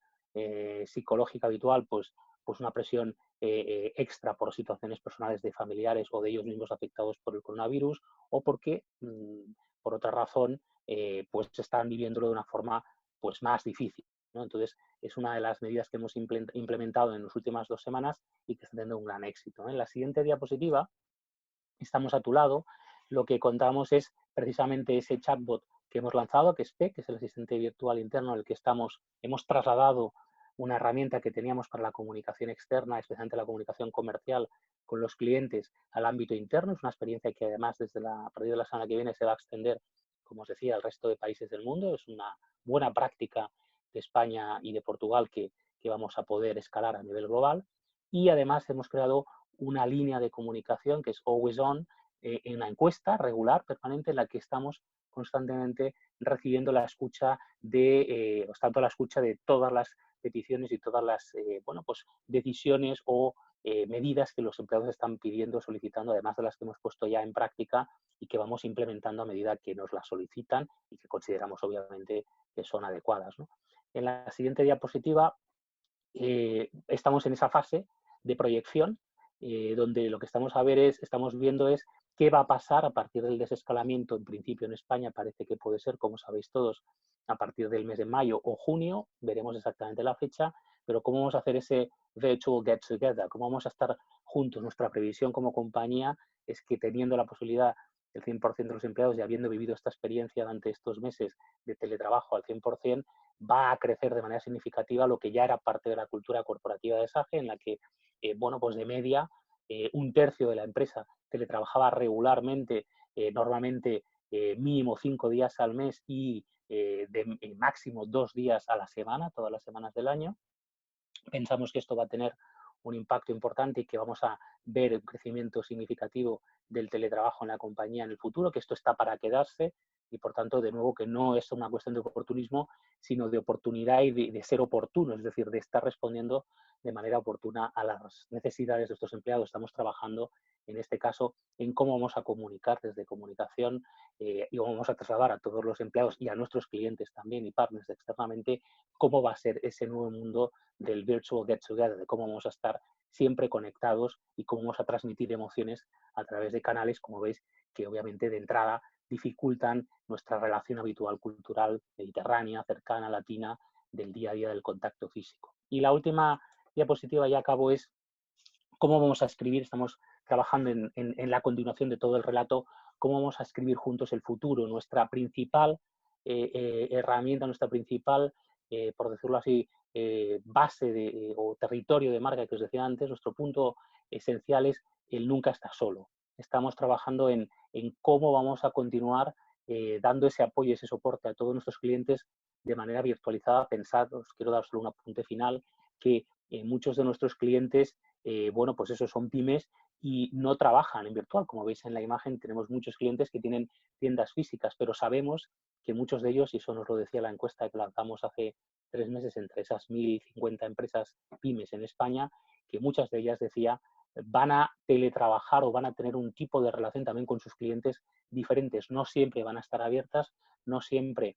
B: psicológica habitual, pues una presión extra por situaciones personales de familiares o de ellos mismos afectados por el coronavirus, o porque, por otra razón, pues están viviéndolo de una forma pues más difícil, ¿no? Entonces, es una de las medidas que hemos implementado en las últimas 2 semanas y que está teniendo un gran éxito, ¿no? En la siguiente diapositiva, estamos a tu lado, lo que contamos es precisamente ese chatbot que hemos lanzado, que es P, que es el asistente virtual interno, al que hemos trasladado una herramienta que teníamos para la comunicación externa, especialmente la comunicación comercial con los clientes, al ámbito interno. Es una experiencia que además a partir de la semana que viene se va a extender, como os decía, al resto de países del mundo. Es una buena práctica de España y de Portugal que vamos a poder escalar a nivel global. Y además hemos creado una línea de comunicación que es Always On, en una encuesta regular, permanente, en la que estamos constantemente recibiendo la escucha tanto la escucha de todas las peticiones y todas las pues, decisiones o medidas que los empleados están pidiendo, solicitando, además de las que hemos puesto ya en práctica y que vamos implementando a medida que nos las solicitan y que consideramos obviamente que son adecuadas, ¿no? En la siguiente diapositiva estamos en esa fase de proyección, donde lo que estamos viendo es qué va a pasar a partir del desescalamiento. En principio en España parece que puede ser, como sabéis todos, a partir del mes de mayo o junio, veremos exactamente la fecha, pero cómo vamos a hacer ese virtual get together, cómo vamos a estar juntos. Nuestra previsión como compañía es que, teniendo la posibilidad el 100% de los empleados y habiendo vivido esta experiencia durante estos meses de teletrabajo al 100%, va a crecer de manera significativa lo que ya era parte de la cultura corporativa de SAGE, en la que, pues de media, 1/3 de la empresa teletrabajaba regularmente, normalmente mínimo 5 días al mes y máximo 2 días a la semana, todas las semanas del año. Pensamos que esto va a tener un impacto importante y que vamos a ver un crecimiento significativo del teletrabajo en la compañía en el futuro, que esto está para quedarse y, por tanto, de nuevo, que no es una cuestión de oportunismo, sino de oportunidad y de ser oportuno, es decir, de estar respondiendo de manera oportuna a las necesidades de estos empleados. Estamos trabajando, en este caso, en cómo vamos a comunicar desde comunicación y cómo vamos a trasladar a todos los empleados y a nuestros clientes también y partners externamente cómo va a ser ese nuevo mundo del virtual get together, de cómo vamos a estar siempre conectados y cómo vamos a transmitir emociones a través de canales, como veis, que obviamente de entrada dificultan nuestra relación habitual cultural mediterránea, cercana, latina, del día a día del contacto físico. Y la última diapositiva, ya acabo, es cómo vamos a escribir. Estamos trabajando en la continuación de todo el relato, cómo vamos a escribir juntos el futuro. Nuestra principal herramienta, nuestra principal, por decirlo así, base o territorio de marca que os decía antes, nuestro punto esencial es el nunca estar solo. Estamos trabajando en cómo vamos a continuar dando ese apoyo, ese soporte a todos nuestros clientes de manera virtualizada. Pensad, os quiero dar solo un apunte final, que muchos de nuestros clientes, pues eso, son pymes y no trabajan en virtual. Como veis en la imagen, tenemos muchos clientes que tienen tiendas físicas, pero sabemos que muchos de ellos, y eso nos lo decía la encuesta que lanzamos hace 3 meses entre esas 1.050 empresas pymes en España, que muchas de ellas, decía, van a teletrabajar o van a tener un tipo de relación también con sus clientes diferentes. No siempre van a estar abiertas, no siempre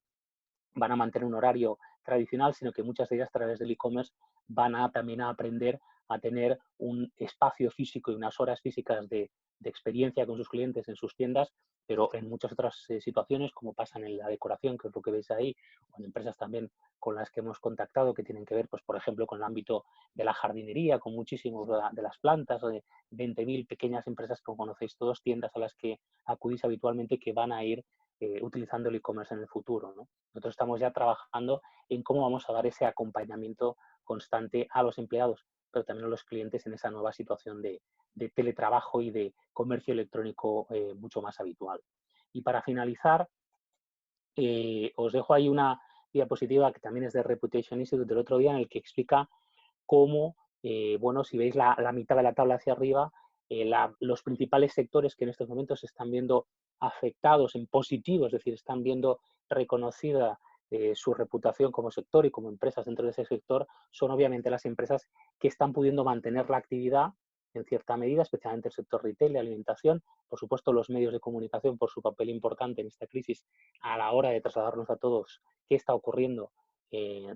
B: van a mantener un horario tradicional, sino que muchas de ellas, a través del e-commerce, van también a aprender a tener un espacio físico y unas horas físicas de experiencia con sus clientes en sus tiendas, pero en muchas otras situaciones, como pasa en la decoración, que es lo que veis ahí, o en empresas también con las que hemos contactado, que tienen que ver, pues, por ejemplo, con el ámbito de la jardinería, con muchísimos de las plantas, o de 20.000 pequeñas empresas que conocéis todos, tiendas a las que acudís habitualmente, que van a ir utilizando el e-commerce en el futuro, ¿no? Nosotros estamos ya trabajando en cómo vamos a dar ese acompañamiento constante a los empleados, pero también a los clientes en esa nueva situación de teletrabajo y de comercio electrónico mucho más habitual. Y para finalizar, os dejo ahí una diapositiva que también es de Reputation Institute del otro día, en el que explica cómo, si veis la mitad de la tabla hacia arriba, los principales sectores que en estos momentos se están viendo afectados en positivo, es decir, están viendo reconocida su reputación como sector y como empresas dentro de ese sector, son obviamente las empresas que están pudiendo mantener la actividad en cierta medida, especialmente el sector retail y alimentación. Por supuesto, los medios de comunicación por su papel importante en esta crisis a la hora de trasladarnos a todos qué está ocurriendo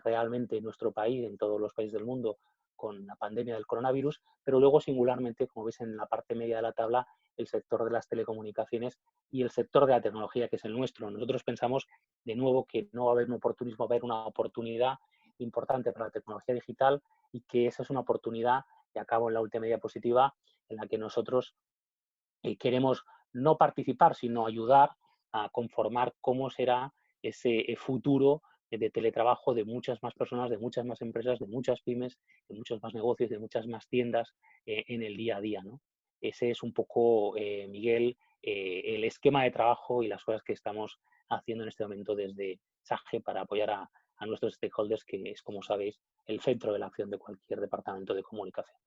B: realmente en nuestro país, en todos los países del mundo, con la pandemia del coronavirus, pero luego singularmente, como veis en la parte media de la tabla, el sector de las telecomunicaciones y el sector de la tecnología, que es el nuestro. Nosotros pensamos, de nuevo, que no va a haber un oportunismo, va a haber una oportunidad importante para la tecnología digital y que esa es una oportunidad, y acabo en la última diapositiva, en la que nosotros queremos no participar, sino ayudar a conformar cómo será ese futuro de teletrabajo de muchas más personas, de muchas más empresas, de muchas pymes, de muchos más negocios, de muchas más tiendas en el día a día, ¿no? Ese es un poco, Miguel, el esquema de trabajo y las cosas que estamos haciendo en este momento desde SAGE para apoyar a nuestros stakeholders, que es, como sabéis, el centro de la acción de cualquier departamento de comunicación.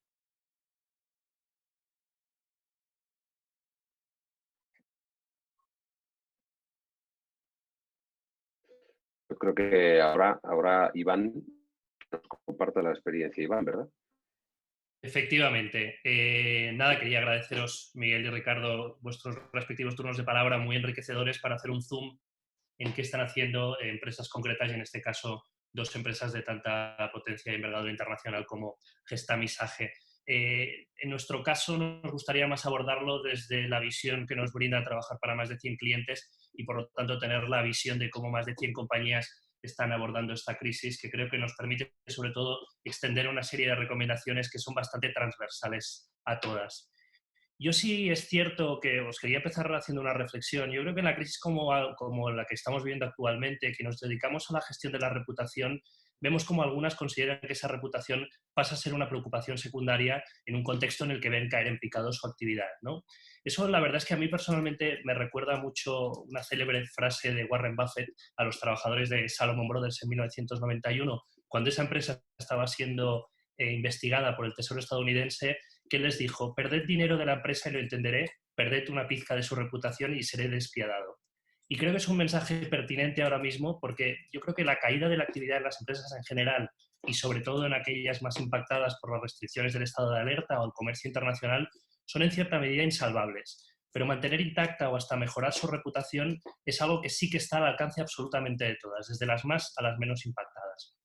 A: Yo creo que ahora Iván nos comparte la experiencia. Iván, ¿verdad?
C: Efectivamente. Nada, quería agradeceros, Miguel y Ricardo, vuestros respectivos turnos de palabra muy enriquecedores para hacer un zoom en qué están haciendo empresas concretas y, en este caso, dos empresas de tanta potencia y envergadura internacional como Gestam y SAGE. En nuestro caso, nos gustaría más abordarlo desde la visión que nos brinda trabajar para más de 100 clientes y, por lo tanto, tener la visión de cómo más de 100 compañías están abordando esta crisis, que creo que nos permite, sobre todo, extender una serie de recomendaciones que son bastante transversales a todas. Yo sí es cierto que os quería empezar haciendo una reflexión. Yo creo que en la crisis como la que estamos viviendo actualmente, que nos dedicamos a la gestión de la reputación, vemos como algunas consideran que esa reputación pasa a ser una preocupación secundaria en un contexto en el que ven caer en picado su actividad, ¿no? Eso, la verdad es que a mí personalmente me recuerda mucho una célebre frase de Warren Buffett a los trabajadores de Salomon Brothers en 1991, cuando esa empresa estaba siendo investigada por el Tesoro estadounidense, que les dijo: perded dinero de la empresa y lo entenderé, perded una pizca de su reputación y seré despiadado. Y creo que es un mensaje pertinente ahora mismo, porque yo creo que la caída de la actividad en las empresas en general, y sobre todo en aquellas más impactadas por las restricciones del estado de alerta o el comercio internacional, son en cierta medida insalvables. Pero mantener intacta o hasta mejorar su reputación es algo que sí que está al alcance absolutamente de todas, desde las más a las menos impactadas.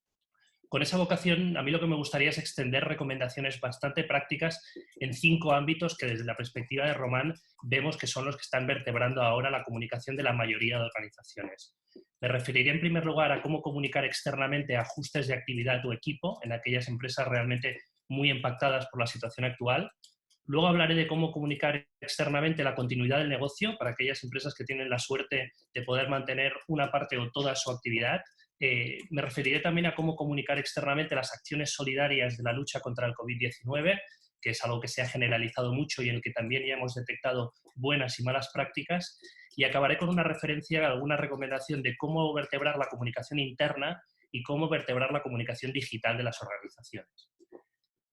C: Con esa vocación, a mí lo que me gustaría es extender recomendaciones bastante prácticas en 5 ámbitos que, desde la perspectiva de Román, vemos que son los que están vertebrando ahora la comunicación de la mayoría de organizaciones. Me referiré en primer lugar a cómo comunicar externamente ajustes de actividad a tu equipo en aquellas empresas realmente muy impactadas por la situación actual. Luego hablaré de cómo comunicar externamente la continuidad del negocio para aquellas empresas que tienen la suerte de poder mantener una parte o toda su actividad. Me referiré también a cómo comunicar externamente las acciones solidarias de la lucha contra el COVID-19, que es algo que se ha generalizado mucho y en el que también ya hemos detectado buenas y malas prácticas. Y acabaré con una referencia, alguna recomendación de cómo vertebrar la comunicación interna y cómo vertebrar la comunicación digital de las organizaciones.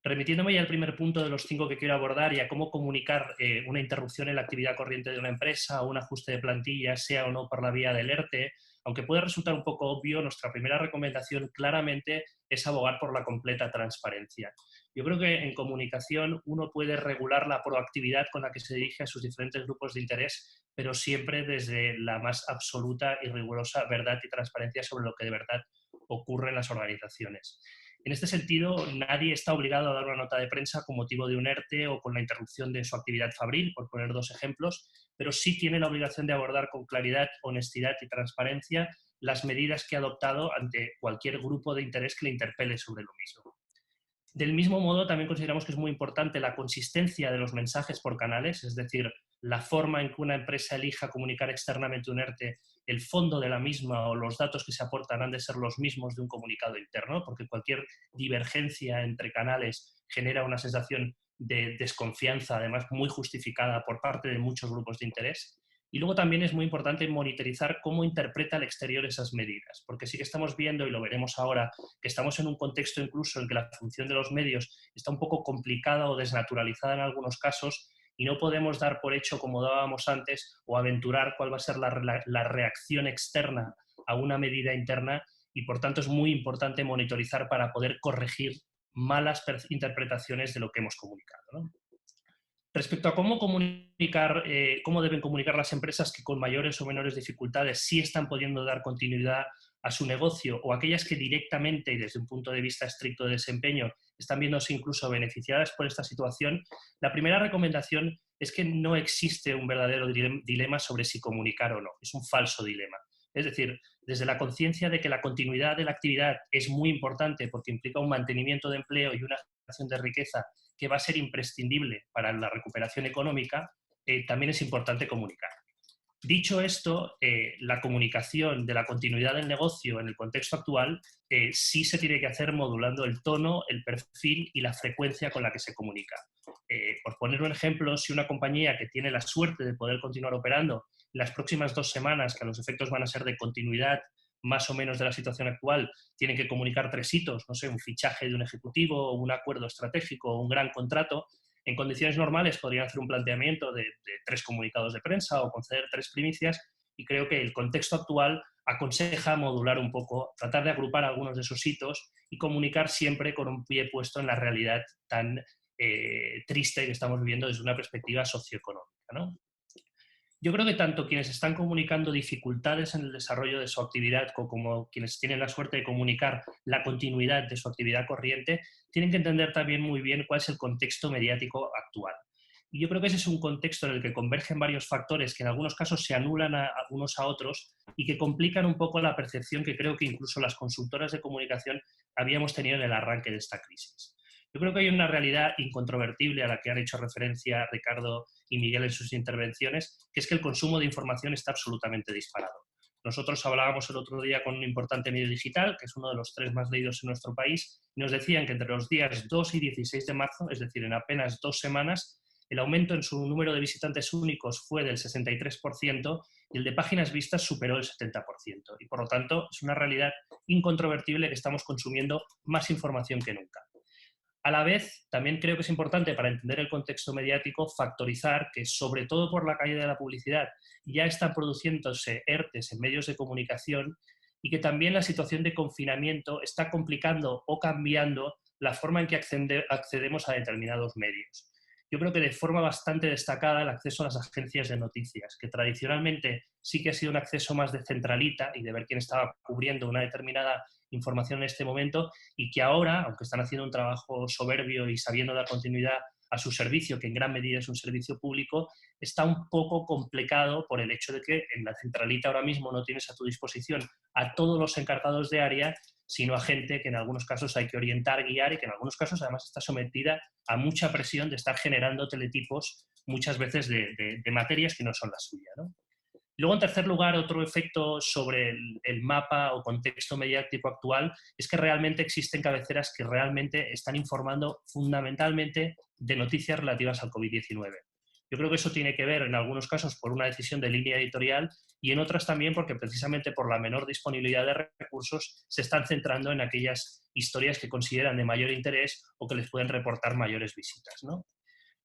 C: Remitiéndome ya al primer punto de los 5 que quiero abordar y a cómo comunicar una interrupción en la actividad corriente de una empresa o un ajuste de plantilla, sea o no por la vía del ERTE, aunque puede resultar un poco obvio, nuestra primera recomendación claramente es abogar por la completa transparencia. Yo creo que en comunicación uno puede regular la proactividad con la que se dirige a sus diferentes grupos de interés, pero siempre desde la más absoluta y rigurosa verdad y transparencia sobre lo que de verdad ocurre en las organizaciones. En este sentido, nadie está obligado a dar una nota de prensa con motivo de un ERTE o con la interrupción de su actividad fabril, por poner 2 ejemplos, pero sí tiene la obligación de abordar con claridad, honestidad y transparencia las medidas que ha adoptado ante cualquier grupo de interés que le interpele sobre lo mismo. Del mismo modo, también consideramos que es muy importante la consistencia de los mensajes por canales, es decir, la forma en que una empresa elija comunicar externamente un ERTE, el fondo de la misma o los datos que se aportan han de ser los mismos de un comunicado interno, porque cualquier divergencia entre canales genera una sensación de desconfianza, además muy justificada por parte de muchos grupos de interés. Y luego también es muy importante monitorizar cómo interpreta el exterior esas medidas, porque sí que estamos viendo, y lo veremos ahora, que estamos en un contexto incluso en que la función de los medios está un poco complicada o desnaturalizada en algunos casos, y no podemos dar por hecho, como dábamos antes, o aventurar cuál va a ser la reacción externa a una medida interna, y por tanto es muy importante monitorizar para poder corregir malas interpretaciones de lo que hemos comunicado, ¿no? Respecto a cómo comunicar, cómo deben comunicar las empresas que con mayores o menores dificultades sí están pudiendo dar continuidad a su negocio o aquellas que directamente y desde un punto de vista estricto de desempeño están viéndose incluso beneficiadas por esta situación, la primera recomendación es que no existe un verdadero dilema sobre si comunicar o no, es un falso dilema. Es decir, desde la conciencia de que la continuidad de la actividad es muy importante porque implica un mantenimiento de empleo y una generación de riqueza que va a ser imprescindible para la recuperación económica, también es importante comunicar. Dicho esto, la comunicación de la continuidad del negocio en el contexto actual sí se tiene que hacer modulando el tono, el perfil y la frecuencia con la que se comunica. Por poner un ejemplo, si una compañía que tiene la suerte de poder continuar operando las próximas 2 semanas, que a los efectos van a ser de continuidad más o menos de la situación actual, tienen que comunicar 3 hitos, no sé, un fichaje de un ejecutivo, un acuerdo estratégico, un gran contrato. En condiciones normales podrían hacer un planteamiento de 3 comunicados de prensa o conceder 3 primicias, y creo que el contexto actual aconseja modular un poco, tratar de agrupar algunos de esos hitos y comunicar siempre con un pie puesto en la realidad tan triste que estamos viviendo desde una perspectiva socioeconómica, ¿no? Yo creo que tanto quienes están comunicando dificultades en el desarrollo de su actividad como quienes tienen la suerte de comunicar la continuidad de su actividad corriente, tienen que entender también muy bien cuál es el contexto mediático actual. Y yo creo que ese es un contexto en el que convergen varios factores que en algunos casos se anulan a unos a otros y que complican un poco la percepción que creo que incluso las consultoras de comunicación habíamos tenido en el arranque de esta crisis. Yo creo que hay una realidad incontrovertible a la que han hecho referencia Ricardo y Miguel en sus intervenciones, que es que el consumo de información está absolutamente disparado. Nosotros hablábamos el otro día con un importante medio digital, que es uno de los 3 más leídos en nuestro país, y nos decían que entre los días 2 y 16 de marzo, es decir, en apenas 2 semanas, el aumento en su número de visitantes únicos fue del 63% y el de páginas vistas superó el 70%. Y por lo tanto, es una realidad incontrovertible que estamos consumiendo más información que nunca. A la vez, también creo que es importante para entender el contexto mediático factorizar que, sobre todo por la caída de la publicidad, ya están produciéndose ERTEs en medios de comunicación y que también la situación de confinamiento está complicando o cambiando la forma en que accedemos a determinados medios. Yo creo que de forma bastante destacada el acceso a las agencias de noticias, que tradicionalmente sí que ha sido un acceso más de centralita y de ver quién estaba cubriendo una determinada información en este momento, y que ahora, aunque están haciendo un trabajo soberbio y sabiendo dar continuidad a su servicio, que en gran medida es un servicio público, está un poco complicado por el hecho de que en la centralita ahora mismo no tienes a tu disposición a todos los encargados de área, sino a gente que en algunos casos hay que orientar, guiar y que en algunos casos además está sometida a mucha presión de estar generando teletipos muchas veces de materias que no son la suya, ¿no? Luego, en tercer lugar, otro efecto sobre el mapa o contexto mediático actual es que realmente existen cabeceras que realmente están informando fundamentalmente de noticias relativas al COVID-19. Yo creo que eso tiene que ver en algunos casos por una decisión de línea editorial y en otras también porque precisamente por la menor disponibilidad de recursos se están centrando en aquellas historias que consideran de mayor interés o que les pueden reportar mayores visitas, ¿no?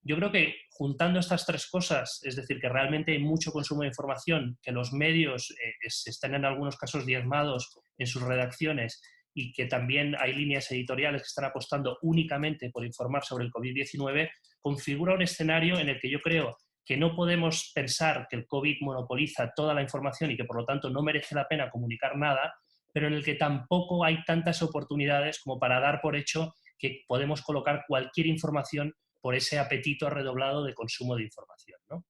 C: Yo creo que juntando estas 3 cosas, es decir, que realmente hay mucho consumo de información, que los medios están en algunos casos diezmados en sus redacciones y que también hay líneas editoriales que están apostando únicamente por informar sobre el COVID-19, configura un escenario en el que yo creo que no podemos pensar que el COVID monopoliza toda la información y que por lo tanto no merece la pena comunicar nada, pero en el que tampoco hay tantas oportunidades como para dar por hecho que podemos colocar cualquier información por ese apetito redoblado de consumo de información, ¿no?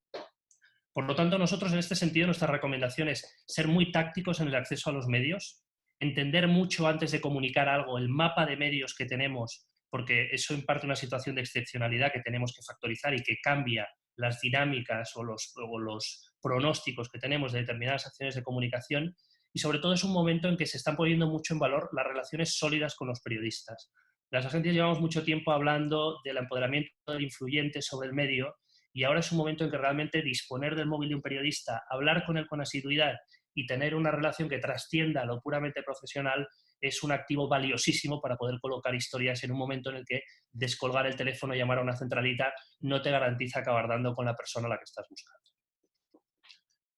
C: Por lo tanto, nosotros en este sentido nuestra recomendación es ser muy tácticos en el acceso a los medios, entender mucho antes de comunicar algo el mapa de medios que tenemos, porque eso imparte una situación de excepcionalidad que tenemos que factorizar y que cambia las dinámicas o los pronósticos que tenemos de determinadas acciones de comunicación, y sobre todo es un momento en que se están poniendo mucho en valor las relaciones sólidas con los periodistas. Las agencias llevamos mucho tiempo hablando del empoderamiento del influyente sobre el medio y ahora es un momento en que realmente disponer del móvil de un periodista, hablar con él con asiduidad y tener una relación que trascienda lo puramente profesional es un activo valiosísimo para poder colocar historias en un momento en el que descolgar el teléfono y llamar a una centralita no te garantiza acabar dando con la persona a la que estás buscando.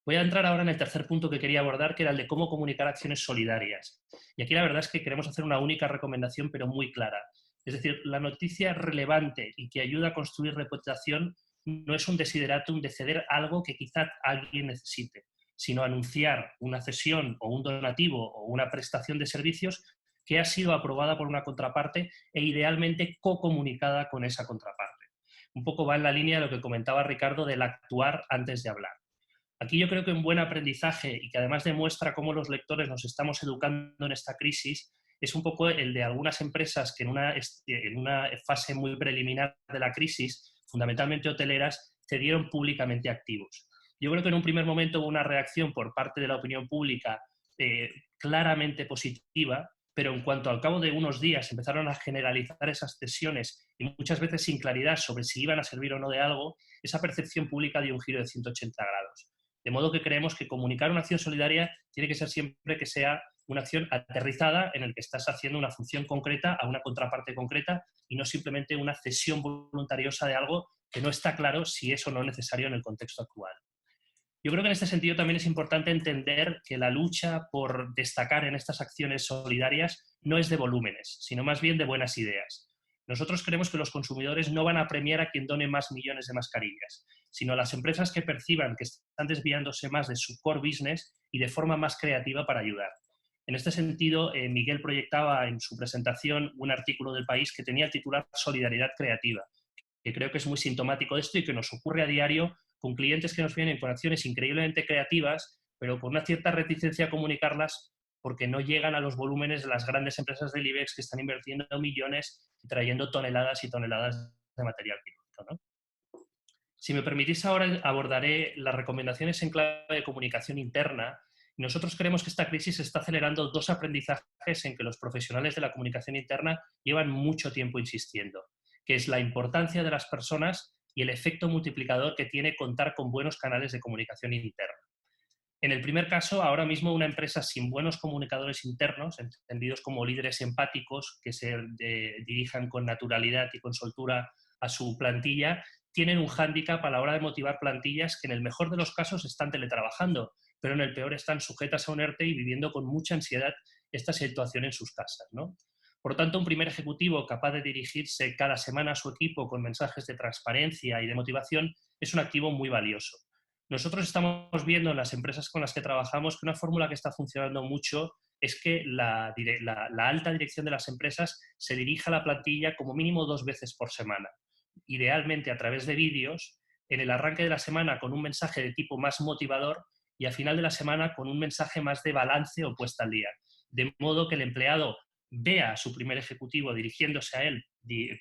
C: Voy a entrar ahora en el tercer punto que quería abordar, que era el de cómo comunicar acciones solidarias. Y aquí la verdad es que queremos hacer una única recomendación, pero muy clara. Es decir, la noticia relevante y que ayuda a construir reputación no es un desideratum de ceder algo que quizá alguien necesite, sino anunciar una cesión o un donativo o una prestación de servicios que ha sido aprobada por una contraparte e idealmente co-comunicada con esa contraparte. Un poco va en la línea de lo que comentaba Ricardo del actuar antes de hablar. Aquí yo creo que un buen aprendizaje y que además demuestra cómo los lectores nos estamos educando en esta crisis es un poco el de algunas empresas que en una fase muy preliminar de la crisis, fundamentalmente hoteleras, cedieron públicamente activos. Yo creo que en un primer momento hubo una reacción por parte de la opinión pública claramente positiva, pero en cuanto al cabo de unos días empezaron a generalizar esas cesiones y muchas veces sin claridad sobre si iban a servir o no de algo, esa percepción pública dio un giro de 180 grados. De modo que creemos que comunicar una acción solidaria tiene que ser siempre que sea una acción aterrizada en el que estás haciendo una función concreta a una contraparte concreta y no simplemente una cesión voluntariosa de algo que no está claro si es o no necesario en el contexto actual. Yo creo que en este sentido también es importante entender que la lucha por destacar en estas acciones solidarias no es de volúmenes, sino más bien de buenas ideas. Nosotros creemos que los consumidores no van a premiar a quien done más millones de mascarillas, sino a las empresas que perciban que están desviándose más de su core business y de forma más creativa para ayudar. En este sentido, Miguel proyectaba en su presentación un artículo del País que tenía el titular Solidaridad Creativa, que creo que es muy sintomático de esto y que nos ocurre a diario con clientes que nos vienen con acciones increíblemente creativas, pero con una cierta reticencia a comunicarlas porque no llegan a los volúmenes de las grandes empresas del IBEX que están invirtiendo millones y trayendo toneladas y toneladas de material quirúrgico, ¿no? Si me permitís ahora abordaré las recomendaciones en clave de comunicación interna. Nosotros creemos que esta crisis está acelerando dos aprendizajes en que los profesionales de la comunicación interna llevan mucho tiempo insistiendo, que es la importancia de las personas y el efecto multiplicador que tiene contar con buenos canales de comunicación interna. En el primer caso, ahora mismo una empresa sin buenos comunicadores internos, entendidos como líderes empáticos que se dirijan con naturalidad y con soltura a su plantilla, tienen un hándicap a la hora de motivar plantillas que en el mejor de los casos están teletrabajando, pero en el peor están sujetas a un ERTE y viviendo con mucha ansiedad esta situación en sus casas, ¿no? Por lo tanto, un primer ejecutivo capaz de dirigirse cada semana a su equipo con mensajes de transparencia y de motivación es un activo muy valioso. Nosotros estamos viendo en las empresas con las que trabajamos que una fórmula que está funcionando mucho es que la alta dirección de las empresas se dirija a la plantilla como mínimo 2 veces por semana, idealmente a través de vídeos, en el arranque de la semana con un mensaje de tipo más motivador y al final de la semana con un mensaje más de balance o puesta al día. De modo que el empleado vea a su primer ejecutivo dirigiéndose a él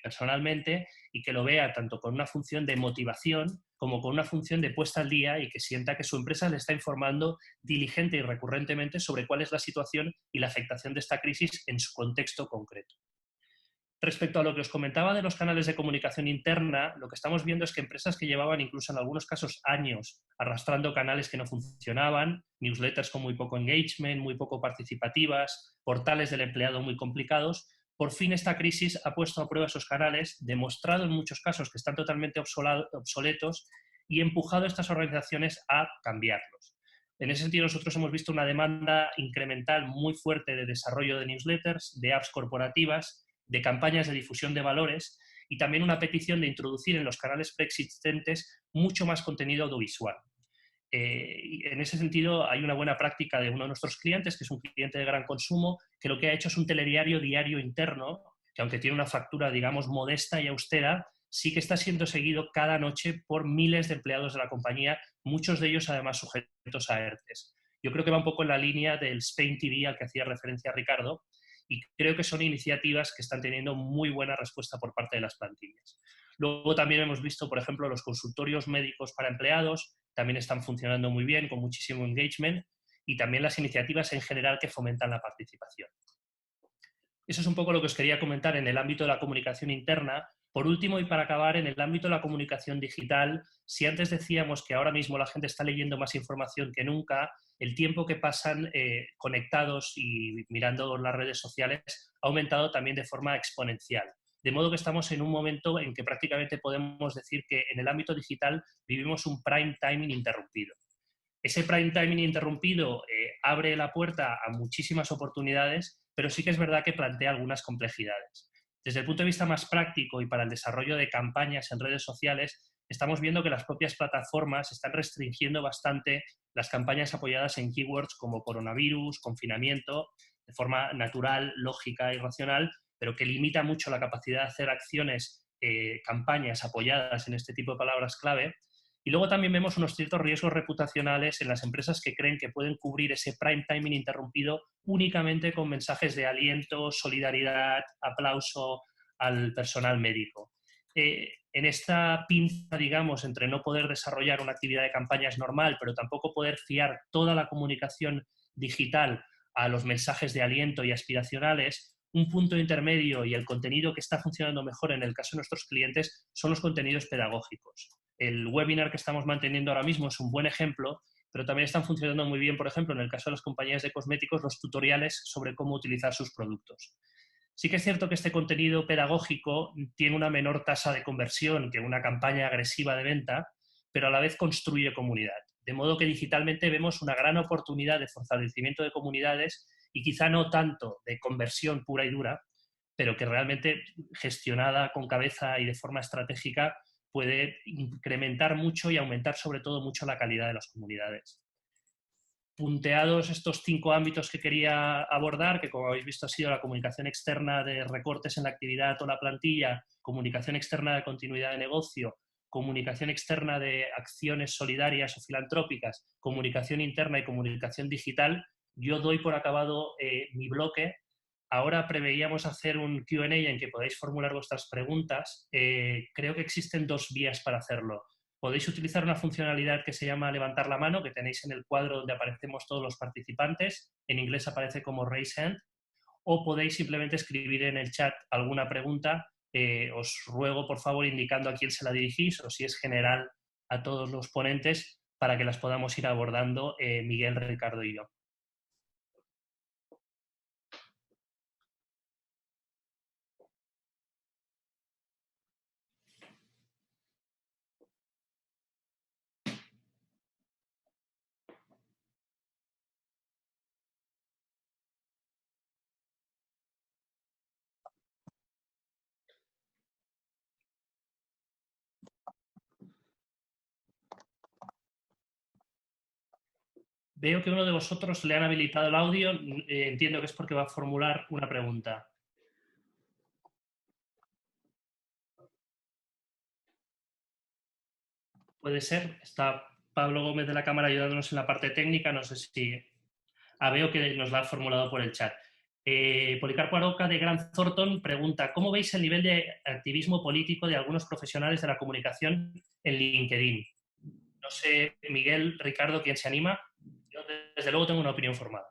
C: personalmente y que lo vea tanto con una función de motivación como con una función de puesta al día y que sienta que su empresa le está informando diligente y recurrentemente sobre cuál es la situación y la afectación de esta crisis en su contexto concreto. Respecto a lo que os comentaba de los canales de comunicación interna, lo que estamos viendo es que empresas que llevaban incluso en algunos casos años arrastrando canales que no funcionaban, newsletters con muy poco engagement, muy poco participativas, portales del empleado muy complicados, por fin esta crisis ha puesto a prueba esos canales, demostrado en muchos casos que están totalmente obsoletos y empujado a estas organizaciones a cambiarlos. En ese sentido, nosotros hemos visto una demanda incremental muy fuerte de desarrollo de newsletters, de apps corporativas, de campañas de difusión de valores y también una petición de introducir en los canales preexistentes mucho más contenido audiovisual. En ese sentido, hay una buena práctica de uno de nuestros clientes, que es un cliente de gran consumo, que lo que ha hecho es un telediario diario interno, que aunque tiene una factura, digamos, modesta y austera, sí que está siendo seguido cada noche por miles de empleados de la compañía, muchos de ellos además sujetos a ERTES. Yo creo que va un poco en la línea del Spain TV al que hacía referencia Ricardo, y creo que son iniciativas que están teniendo muy buena respuesta por parte de las plantillas. Luego también hemos visto, por ejemplo, los consultorios médicos para empleados, también están funcionando muy bien, con muchísimo engagement, y también las iniciativas en general que fomentan la participación. Eso es un poco lo que os quería comentar en el ámbito de la comunicación interna. Por último, y para acabar, en el ámbito de la comunicación digital, si antes decíamos que ahora mismo la gente está leyendo más información que nunca, el tiempo que pasan conectados y mirando las redes sociales ha aumentado también de forma exponencial. De modo que estamos en un momento en que prácticamente podemos decir que en el ámbito digital vivimos un prime time ininterrumpido. Ese prime time ininterrumpido abre la puerta a muchísimas oportunidades, pero sí que es verdad que plantea algunas complejidades. Desde el punto de vista más práctico y para el desarrollo de campañas en redes sociales, estamos viendo que las propias plataformas están restringiendo bastante las campañas apoyadas en keywords como coronavirus, confinamiento, de forma natural, lógica y racional, pero que limita mucho la capacidad de hacer acciones, campañas apoyadas en este tipo de palabras clave. Y luego también vemos unos ciertos riesgos reputacionales en las empresas que creen que pueden cubrir ese prime time ininterrumpido únicamente con mensajes de aliento, solidaridad, aplauso al personal médico. En esta pinza, digamos, entre no poder desarrollar una actividad de campañas normal, pero tampoco poder fiar toda la comunicación digital a los mensajes de aliento y aspiracionales, un punto intermedio y el contenido que está funcionando mejor en el caso de nuestros clientes son los contenidos pedagógicos. El webinar que estamos manteniendo ahora mismo es un buen ejemplo, pero también están funcionando muy bien, por ejemplo, en el caso de las compañías de cosméticos, los tutoriales sobre cómo utilizar sus productos. Sí que es cierto que este contenido pedagógico tiene una menor tasa de conversión que una campaña agresiva de venta, pero a la vez construye comunidad. De modo que digitalmente vemos una gran oportunidad de fortalecimiento de comunidades y quizá no tanto de conversión pura y dura, pero que realmente gestionada con cabeza y de forma estratégica puede incrementar mucho y aumentar sobre todo mucho la calidad de las comunidades. Punteados estos 5 ámbitos que quería abordar, que como habéis visto ha sido la comunicación externa de recortes en la actividad o la plantilla, comunicación externa de continuidad de negocio, comunicación externa de acciones solidarias o filantrópicas, comunicación interna y comunicación digital, yo doy por acabado mi bloque. Ahora preveíamos hacer un Q&A en que podáis formular vuestras preguntas. Creo que existen 2 vías para hacerlo. Podéis utilizar una funcionalidad que se llama levantar la mano, que tenéis en el cuadro donde aparecemos todos los participantes. En inglés aparece como raise hand. O podéis simplemente escribir en el chat alguna pregunta. Os ruego, por favor, indicando a quién se la dirigís o si es general a todos los ponentes para que las podamos ir abordando Miguel, Ricardo y yo. Veo que uno de vosotros le han habilitado el audio. Entiendo que es porque va a formular una pregunta. Puede ser. Está Pablo Gómez de la Cámara ayudándonos en la parte técnica. No sé si... veo que nos la ha formulado por el chat. Policarpo Aroca de Grant Thornton pregunta: ¿cómo veis el nivel de activismo político de algunos profesionales de la comunicación en LinkedIn? No sé, Miguel, Ricardo, ¿quién se anima? Yo, desde luego, tengo una opinión formada.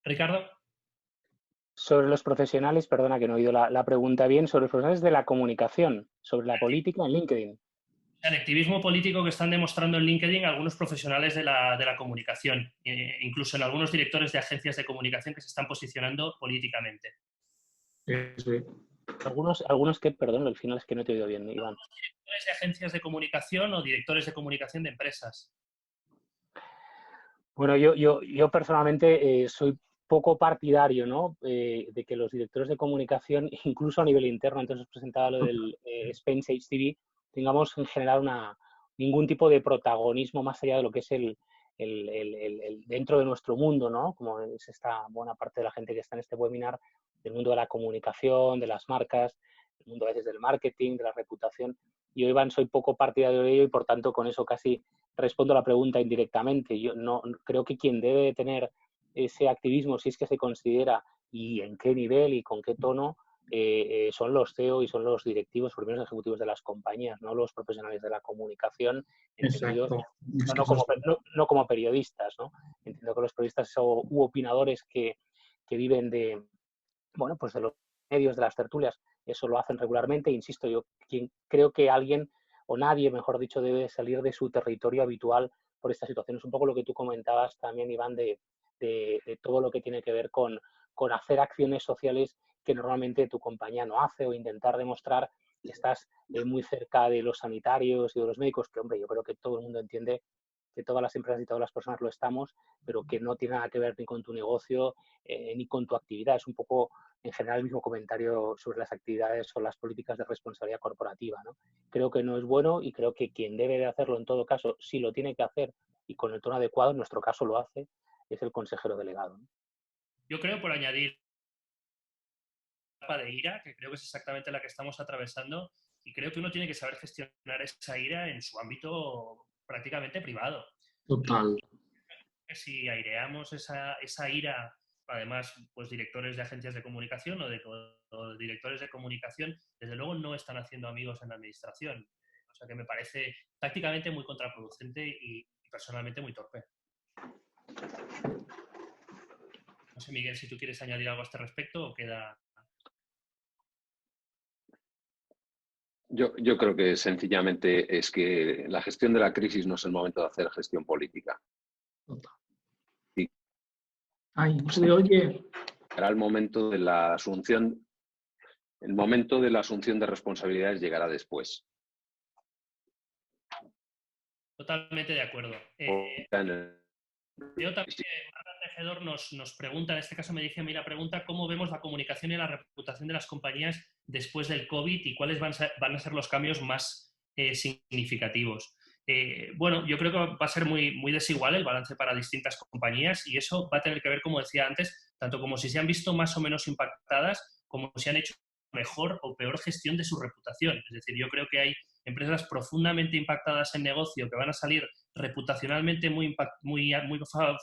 C: Ricardo.
B: Sobre los profesionales, perdona que no he oído la pregunta bien, sobre los profesionales de la comunicación, sobre la política en LinkedIn.
C: El activismo político que están demostrando en LinkedIn algunos profesionales de la comunicación, incluso en algunos directores de agencias de comunicación que se están posicionando políticamente.
B: Sí. Algunos que, perdón, al final es que no te he oído bien, Iván.
C: ¿Directores de agencias de comunicación o directores de comunicación de empresas?
B: Bueno, yo personalmente soy poco partidario, ¿no? De que los directores de comunicación, incluso a nivel interno, antes os presentaba lo del Spain Sage TV, tengamos en general ningún tipo de protagonismo más allá de lo que es el dentro de nuestro mundo, ¿no? Como es esta buena parte de la gente que está en este webinar, del mundo de la comunicación, de las marcas, del mundo a veces del marketing, de la reputación. Yo, Iván, soy poco partidario de ello y por tanto con eso casi respondo a la pregunta indirectamente. Yo no creo que quien debe tener ese activismo, si es que se considera, y en qué nivel y con qué tono, son los CEO y son los directivos, primeros ejecutivos de las compañías, no los profesionales de la comunicación, entendidos no como periodistas, ¿no? Entiendo que los periodistas u opinadores que viven de, bueno, pues de los medios, de las tertulias, eso lo hacen regularmente. Insisto, yo creo que alguien, o nadie, mejor dicho, debe salir de su territorio habitual por esta situación. Es un poco lo que tú comentabas también, Iván, de todo lo que tiene que ver con hacer acciones sociales que normalmente tu compañía no hace, o intentar demostrar que estás muy cerca de los sanitarios y de los médicos, que, hombre, yo creo que todo el mundo entiende que todas las empresas y todas las personas lo estamos, pero que no tiene nada que ver ni con tu negocio ni con tu actividad. Es un poco, en general, el mismo comentario sobre las actividades o las políticas de responsabilidad corporativa, ¿no? Creo que no es bueno y creo que quien debe de hacerlo en todo caso, si lo tiene que hacer y con el tono adecuado, en nuestro caso lo hace, es el consejero delegado, ¿no?
C: Yo creo, por añadir, de ira, que creo que es exactamente la que estamos atravesando, y creo que uno tiene que saber gestionar esa ira en su ámbito prácticamente privado.
D: Total.
C: Que si aireamos esa ira, además, pues directores de agencias de comunicación o directores de comunicación, desde luego no están haciendo amigos en la administración. O sea que me parece tácticamente muy contraproducente y personalmente muy torpe. No sé, Miguel, si tú quieres añadir algo a este respecto o queda...
A: Yo creo que sencillamente es que la gestión de la crisis no es el momento de hacer gestión política.
D: Total.
A: Y
D: Ay, no se oye.
A: será el momento de la asunción de responsabilidades llegará después.
C: Totalmente de acuerdo. Yo también, Marta Tejedor nos pregunta, en este caso me dice, mira, pregunta cómo vemos la comunicación y la reputación de las compañías después del COVID y cuáles van a ser los cambios más significativos. Bueno, yo creo que va a ser muy, muy desigual el balance para distintas compañías y eso va a tener que ver, como decía antes, tanto como si se han visto más o menos impactadas, como si han hecho mejor o peor gestión de su reputación. Es decir, yo creo que hay empresas profundamente impactadas en negocio que van a salir reputacionalmente muy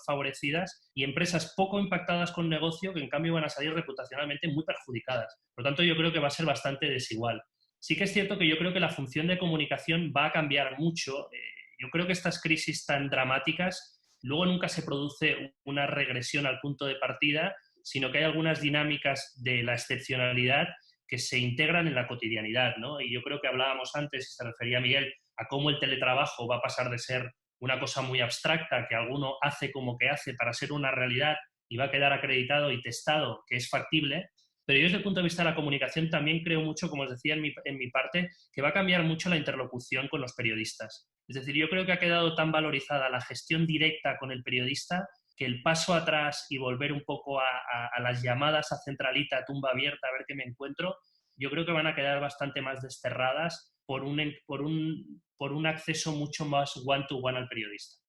C: favorecidas y empresas poco impactadas con negocio que en cambio van a salir reputacionalmente muy perjudicadas. Por lo tanto, yo creo que va a ser bastante desigual. Sí que es cierto que yo creo que la función de comunicación va a cambiar mucho. Yo creo que estas crisis tan dramáticas, luego nunca se produce una regresión al punto de partida, sino que hay algunas dinámicas de la excepcionalidad que se integran en la cotidianidad, ¿no? Y yo creo que hablábamos antes, y se refería Miguel, a cómo el teletrabajo va a pasar de ser una cosa muy abstracta que alguno hace como que hace para ser una realidad y va a quedar acreditado y testado que es factible. Pero yo desde el punto de vista de la comunicación también creo mucho, como os decía en mi parte, que va a cambiar mucho la interlocución con los periodistas. Es decir, yo creo que ha quedado tan valorizada la gestión directa con el periodista que el paso atrás y volver un poco a las llamadas a centralita, tumba abierta, a ver qué me encuentro, yo creo que van a quedar bastante más desterradas por un acceso mucho más one-to-one al periodista.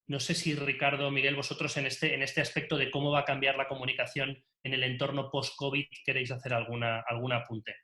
C: No sé si Ricardo o Miguel, vosotros en este aspecto de cómo va a cambiar la comunicación en el entorno post-COVID, queréis hacer algún apunte.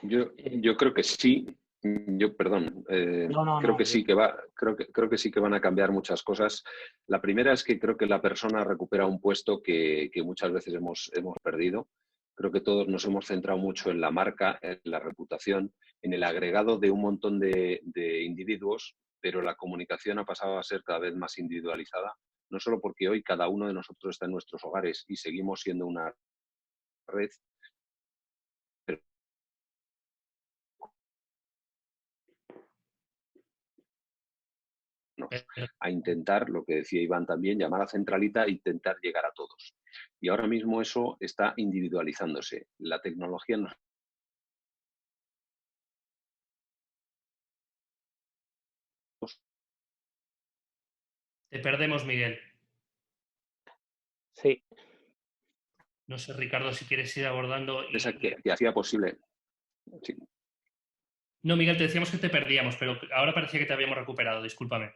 A: Yo creo que sí. Creo que sí que van a cambiar muchas cosas. La primera es que creo que la persona recupera un puesto que muchas veces hemos perdido. Creo que todos nos hemos centrado mucho en la marca, en la reputación, en el agregado de un montón de individuos, pero la comunicación ha pasado a ser cada vez más individualizada, no solo porque hoy cada uno de nosotros está en nuestros hogares y seguimos siendo una red, a intentar, lo que decía Iván también, llamar a centralita e intentar llegar a todos. Y ahora mismo eso está individualizándose. La tecnología nos...
C: Te perdemos, Miguel.
B: Sí.
C: No sé, Ricardo, si quieres ir abordando...
A: Esa que hacía posible... Sí.
C: No, Miguel, te decíamos que te perdíamos, pero ahora parecía que te habíamos recuperado, discúlpame.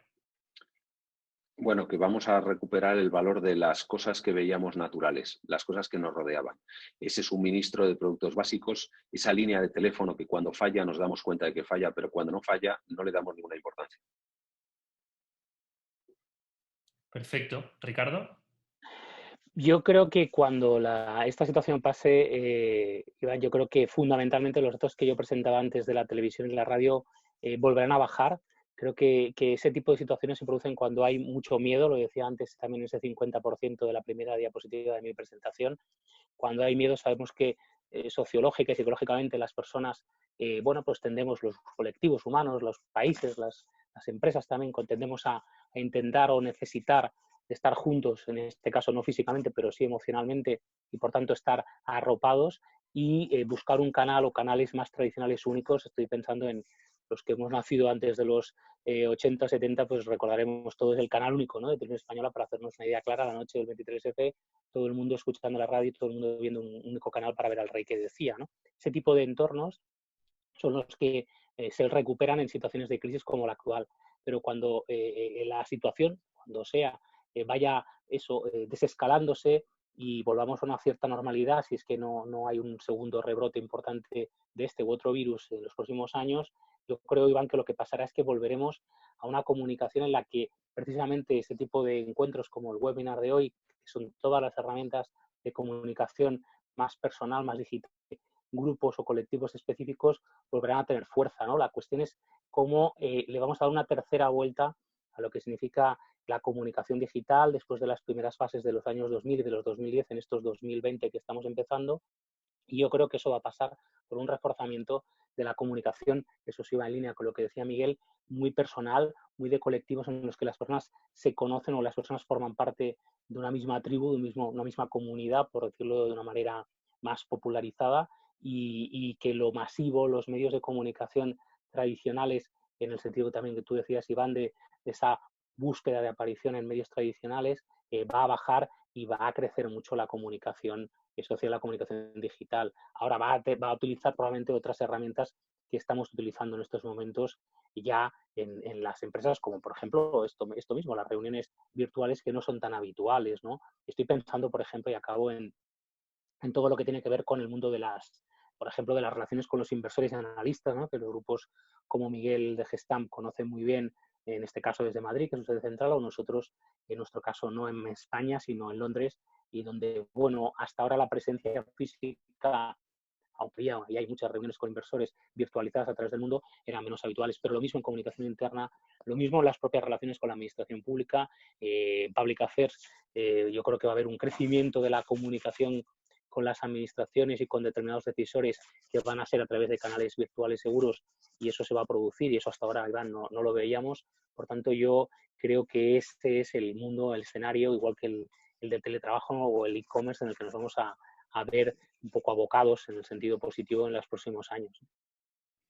A: Bueno, que vamos a recuperar el valor de las cosas que veíamos naturales, las cosas que nos rodeaban. Ese suministro de productos básicos, esa línea de teléfono que cuando falla nos damos cuenta de que falla, pero cuando no falla no le damos ninguna importancia.
C: Perfecto. ¿Ricardo?
B: Yo creo que cuando esta situación pase, Iván, yo creo que fundamentalmente los datos que yo presentaba antes de la televisión y la radio volverán a bajar. Creo que ese tipo de situaciones se producen cuando hay mucho miedo, lo decía antes también ese 50% de la primera diapositiva de mi presentación. Cuando hay miedo sabemos que sociológica y psicológicamente las personas, bueno, pues tendemos, los colectivos humanos, los países, las empresas también, tendemos a intentar o necesitar de estar juntos, en este caso no físicamente, pero sí emocionalmente, y por tanto estar arropados. y buscar un canal o canales más tradicionales únicos. Estoy pensando en los que hemos nacido antes de los 80, 70, pues recordaremos todos el canal único, ¿no?, de Televisión Española, para hacernos una idea clara, la noche del 23F, todo el mundo escuchando la radio y todo el mundo viendo un único canal para ver al rey que decía, ¿no? Ese tipo de entornos son los que se recuperan en situaciones de crisis como la actual. Pero cuando la situación, cuando sea, vaya eso desescalándose y volvamos a una cierta normalidad, si es que no hay un segundo rebrote importante de este u otro virus en los próximos años, yo creo, Iván, que lo que pasará es que volveremos a una comunicación en la que precisamente este tipo de encuentros como el webinar de hoy, que son todas las herramientas de comunicación más personal, más digital, grupos o colectivos específicos, volverán a tener fuerza, ¿no? La cuestión es cómo le vamos a dar una tercera vuelta a lo que significa la comunicación digital después de las primeras fases de los años 2000 y de los 2010 en estos 2020 que estamos empezando. Y yo creo que eso va a pasar por un reforzamiento de la comunicación, eso sí va en línea con lo que decía Miguel, muy personal, muy de colectivos en los que las personas se conocen o las personas forman parte de una misma tribu, de una misma comunidad, por decirlo de una manera más popularizada, y que lo masivo, los medios de comunicación tradicionales, en el sentido también que tú decías, Iván, de esa búsqueda de aparición en medios tradicionales, va a bajar y va a crecer mucho la comunicación social, la comunicación digital. Ahora va a utilizar probablemente otras herramientas que estamos utilizando en estos momentos ya en las empresas, como por ejemplo esto mismo, las reuniones virtuales que no son tan habituales, ¿no? Estoy pensando, por ejemplo, y acabo en todo lo que tiene que ver con el mundo de por ejemplo, de las relaciones con los inversores y analistas, ¿no?, que los grupos como Miguel de Gestamp conocen muy bien, en este caso desde Madrid, que es su sede central, o nosotros, en nuestro caso, no en España, sino en Londres, y donde, bueno, hasta ahora la presencia física, aunque ya hay muchas reuniones con inversores virtualizadas a través del mundo, eran menos habituales. Pero lo mismo en comunicación interna, lo mismo en las propias relaciones con la administración pública, public affairs. Yo creo que va a haber un crecimiento de la comunicación con las administraciones y con determinados decisores que van a ser a través de canales virtuales seguros, y eso se va a producir, y eso hasta ahora, Iván, no lo veíamos. Por tanto, yo creo que este es el mundo, el escenario, igual que el del teletrabajo o el e-commerce, en el que nos vamos a ver un poco abocados en el sentido positivo en los próximos años.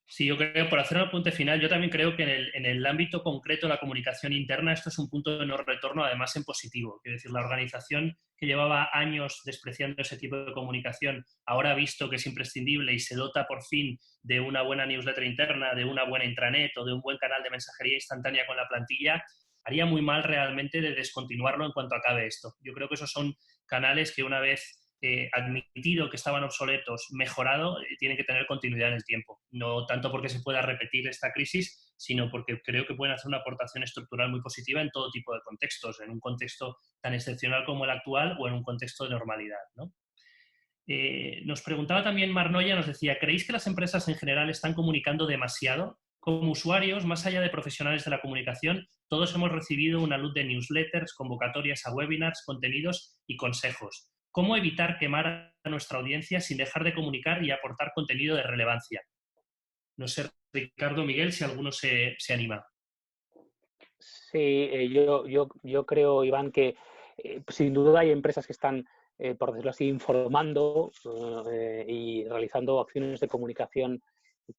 C: Sí, yo creo, por hacer un apunte final, yo también creo que en el ámbito concreto de la comunicación interna esto es un punto de no retorno, además en positivo. Quiero decir, la organización que llevaba años despreciando ese tipo de comunicación, ahora ha visto que es imprescindible y se dota por fin de una buena newsletter interna, de una buena intranet o de un buen canal de mensajería instantánea con la plantilla, haría muy mal realmente de descontinuarlo en cuanto acabe esto. Yo creo que esos son canales que una vez admitido que estaban obsoletos, mejorado, tienen que tener continuidad en el tiempo. No tanto porque se pueda repetir esta crisis, sino porque creo que pueden hacer una aportación estructural muy positiva en todo tipo de contextos, en un contexto tan excepcional como el actual o en un contexto de normalidad, ¿no? Nos preguntaba también Marnoya, nos decía, ¿creéis que las empresas en general están comunicando demasiado? Como usuarios, más allá de profesionales de la comunicación, todos hemos recibido una luz de newsletters, convocatorias a webinars, contenidos y consejos. ¿Cómo evitar quemar a nuestra audiencia sin dejar de comunicar y aportar contenido de relevancia? No sé, Ricardo, Miguel, si alguno se anima.
B: Sí, yo creo, Iván, que sin duda hay empresas que están, por decirlo así, informando y realizando acciones de comunicación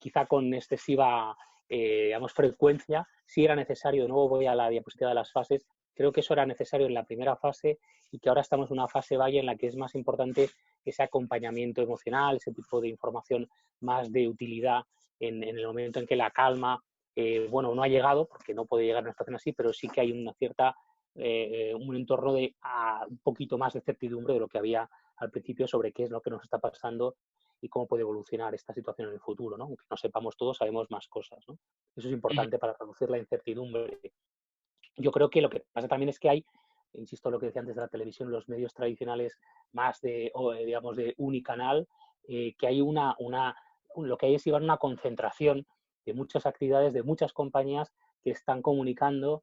B: quizá con excesiva digamos, frecuencia. Si era necesario, de nuevo voy a la diapositiva de las fases, creo que eso era necesario en la primera fase y que ahora estamos en una fase valle en la que es más importante ese acompañamiento emocional, ese tipo de información más de utilidad en el momento en que la calma, bueno, no ha llegado, porque no puede llegar a una situación así, pero sí que hay una cierta, un entorno de un poquito más de certidumbre de lo que había al principio sobre qué es lo que nos está pasando y cómo puede evolucionar esta situación en el futuro, ¿no? Aunque no sepamos todo, sabemos más cosas, ¿no? Eso es importante para reducir la incertidumbre. Yo creo que lo que pasa también es que hay, insisto en lo que decía antes de la televisión, los medios tradicionales más de, digamos, de unicanal, que hay lo que hay es una concentración de muchas actividades, de muchas compañías que están comunicando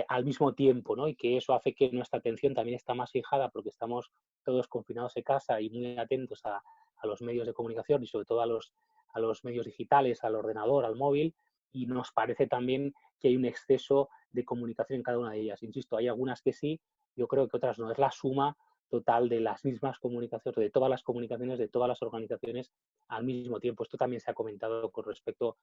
B: al mismo tiempo, ¿no? Y que eso hace que nuestra atención también está más fijada porque estamos todos confinados en casa y muy atentos a los medios de comunicación y sobre todo a los medios digitales, al ordenador, al móvil, y nos parece también que hay un exceso de comunicación en cada una de ellas. Insisto, hay algunas que sí, yo creo que otras no. Es la suma total de las mismas comunicaciones, de todas las comunicaciones, de todas las organizaciones al mismo tiempo. Esto también se ha comentado con respecto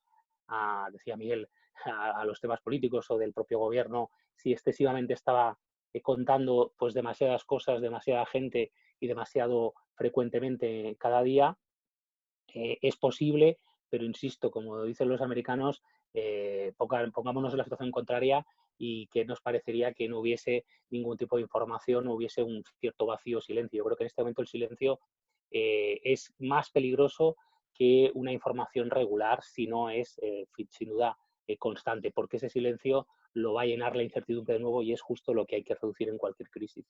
B: a, decía Miguel, a los temas políticos o del propio gobierno, si excesivamente estaba contando pues demasiadas cosas, demasiada gente y demasiado frecuentemente cada día. Es posible, pero insisto, como dicen los americanos, pongámonos en la situación contraria y que nos parecería que no hubiese ningún tipo de información, no hubiese un cierto vacío silencio. Yo creo que en este momento el silencio es más peligroso que una información regular si no es, sin duda, constante, porque ese silencio lo va a llenar la incertidumbre de nuevo y es justo lo que hay que reducir en cualquier crisis.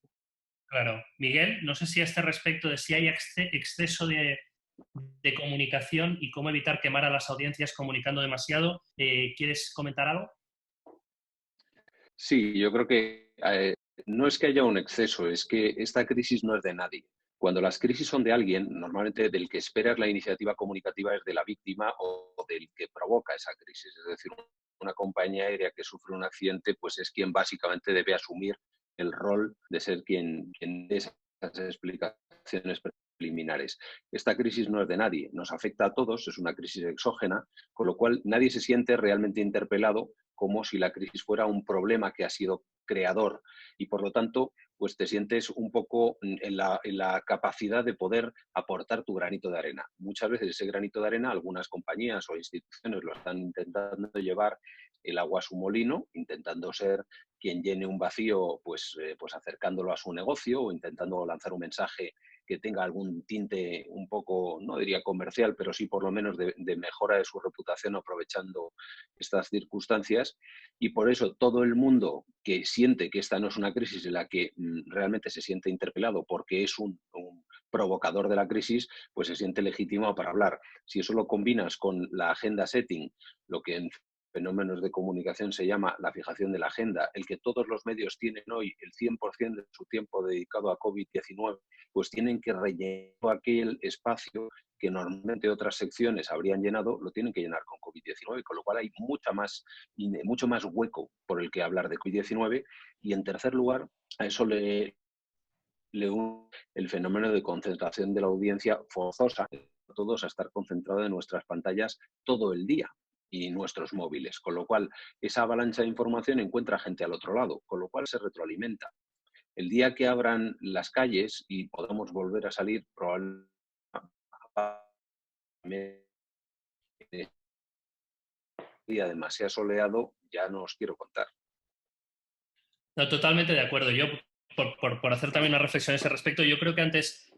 C: Claro. Miguel, no sé si a este respecto de si hay exceso de comunicación y cómo evitar quemar a las audiencias comunicando demasiado, ¿quieres comentar algo?
A: Sí, yo creo que no es que haya un exceso, es que esta crisis no es de nadie. Cuando las crisis son de alguien, normalmente del que esperas la iniciativa comunicativa es de la víctima o del que provoca esa crisis. Es decir, una compañía aérea que sufre un accidente, pues es quien básicamente debe asumir el rol de ser quien dé esas explicaciones preliminares. Esta crisis no es de nadie, nos afecta a todos, es una crisis exógena, con lo cual nadie se siente realmente interpelado como si la crisis fuera un problema que ha sido creador y por lo tanto pues te sientes un poco en la capacidad de poder aportar tu granito de arena. Muchas veces ese granito de arena algunas compañías o instituciones lo están intentando llevar el agua a su molino, intentando ser quien llene un vacío pues acercándolo a su negocio o intentando lanzar un mensaje que tenga algún tinte un poco, no diría comercial, pero sí por lo menos de mejora de su reputación aprovechando estas circunstancias. Y por eso todo el mundo que siente que esta no es una crisis en la que realmente se siente interpelado porque es un provocador de la crisis, pues se siente legítimo para hablar. Si eso lo combinas con la agenda setting, lo que en fenómenos de comunicación se llama la fijación de la agenda, el que todos los medios tienen hoy el 100% de su tiempo dedicado a COVID-19, pues tienen que rellenar aquel espacio que normalmente otras secciones habrían llenado, lo tienen que llenar con COVID-19, con lo cual hay mucho más hueco por el que hablar de COVID-19. Y en tercer lugar, a eso le une el fenómeno de concentración de la audiencia forzosa, todos a estar concentrados en nuestras pantallas todo el día y nuestros móviles, con lo cual esa avalancha de información encuentra gente al otro lado, con lo cual se retroalimenta. El día que abran las calles y podamos volver a salir, probablemente día demasiado soleado, ya no os quiero contar.
C: No, totalmente de acuerdo. Yo, por hacer también una reflexión a ese respecto, yo creo que antes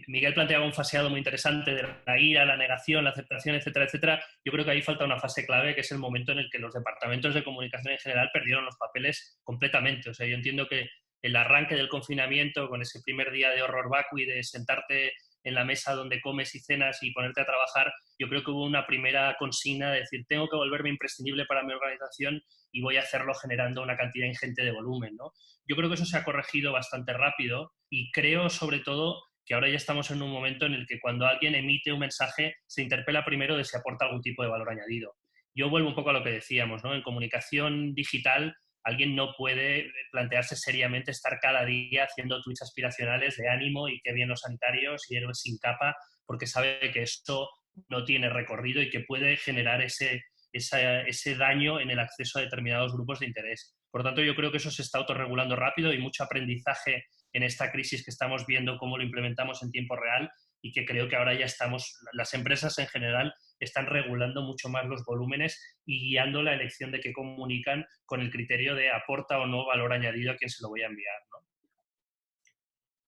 C: Miguel planteaba un faseado muy interesante de la ira, la negación, la aceptación, etcétera, etcétera. Yo creo que ahí falta una fase clave, que es el momento en el que los departamentos de comunicación en general perdieron los papeles completamente. O sea, yo entiendo que el arranque del confinamiento, con ese primer día de horror vacui, de sentarte en la mesa donde comes y cenas y ponerte a trabajar, yo creo que hubo una primera consigna de decir, tengo que volverme imprescindible para mi organización y voy a hacerlo generando una cantidad ingente de volumen, ¿no? Yo creo que eso se ha corregido bastante rápido y creo, sobre todo, que ahora ya estamos en un momento en el que cuando alguien emite un mensaje se interpela primero de si aporta algún tipo de valor añadido. Yo vuelvo un poco a lo que decíamos, ¿no? En comunicación digital alguien no puede plantearse seriamente estar cada día haciendo tweets aspiracionales de ánimo y qué bien los sanitarios y héroes sin capa, porque sabe que esto no tiene recorrido y que puede generar ese daño en el acceso a determinados grupos de interés. Por lo tanto, yo creo que eso se está autorregulando rápido y mucho aprendizaje en esta crisis que estamos viendo cómo lo implementamos en tiempo real y que creo que ahora ya las empresas en general están regulando mucho más los volúmenes y guiando la elección de qué comunican con el criterio de aporta o no valor añadido a quien se lo voy a enviar, ¿no?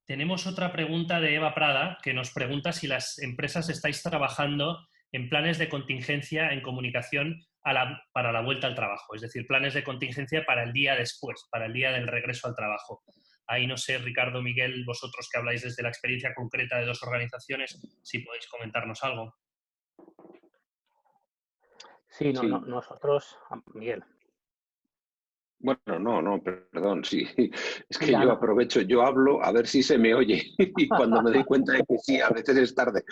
C: Tenemos otra pregunta de Eva Prada que nos pregunta si las empresas estáis trabajando en planes de contingencia en comunicación para la vuelta al trabajo, es decir, planes de contingencia para el día después, para el día del regreso al trabajo. Ahí no sé, Ricardo, Miguel, vosotros que habláis desde la experiencia concreta de dos organizaciones, si podéis comentarnos algo.
B: Sí, nosotros, Miguel.
A: Bueno, no, perdón, sí. Es que
B: Ya,
A: yo aprovecho, yo hablo a ver si se me oye y cuando me doy cuenta de que sí, a veces es tarde.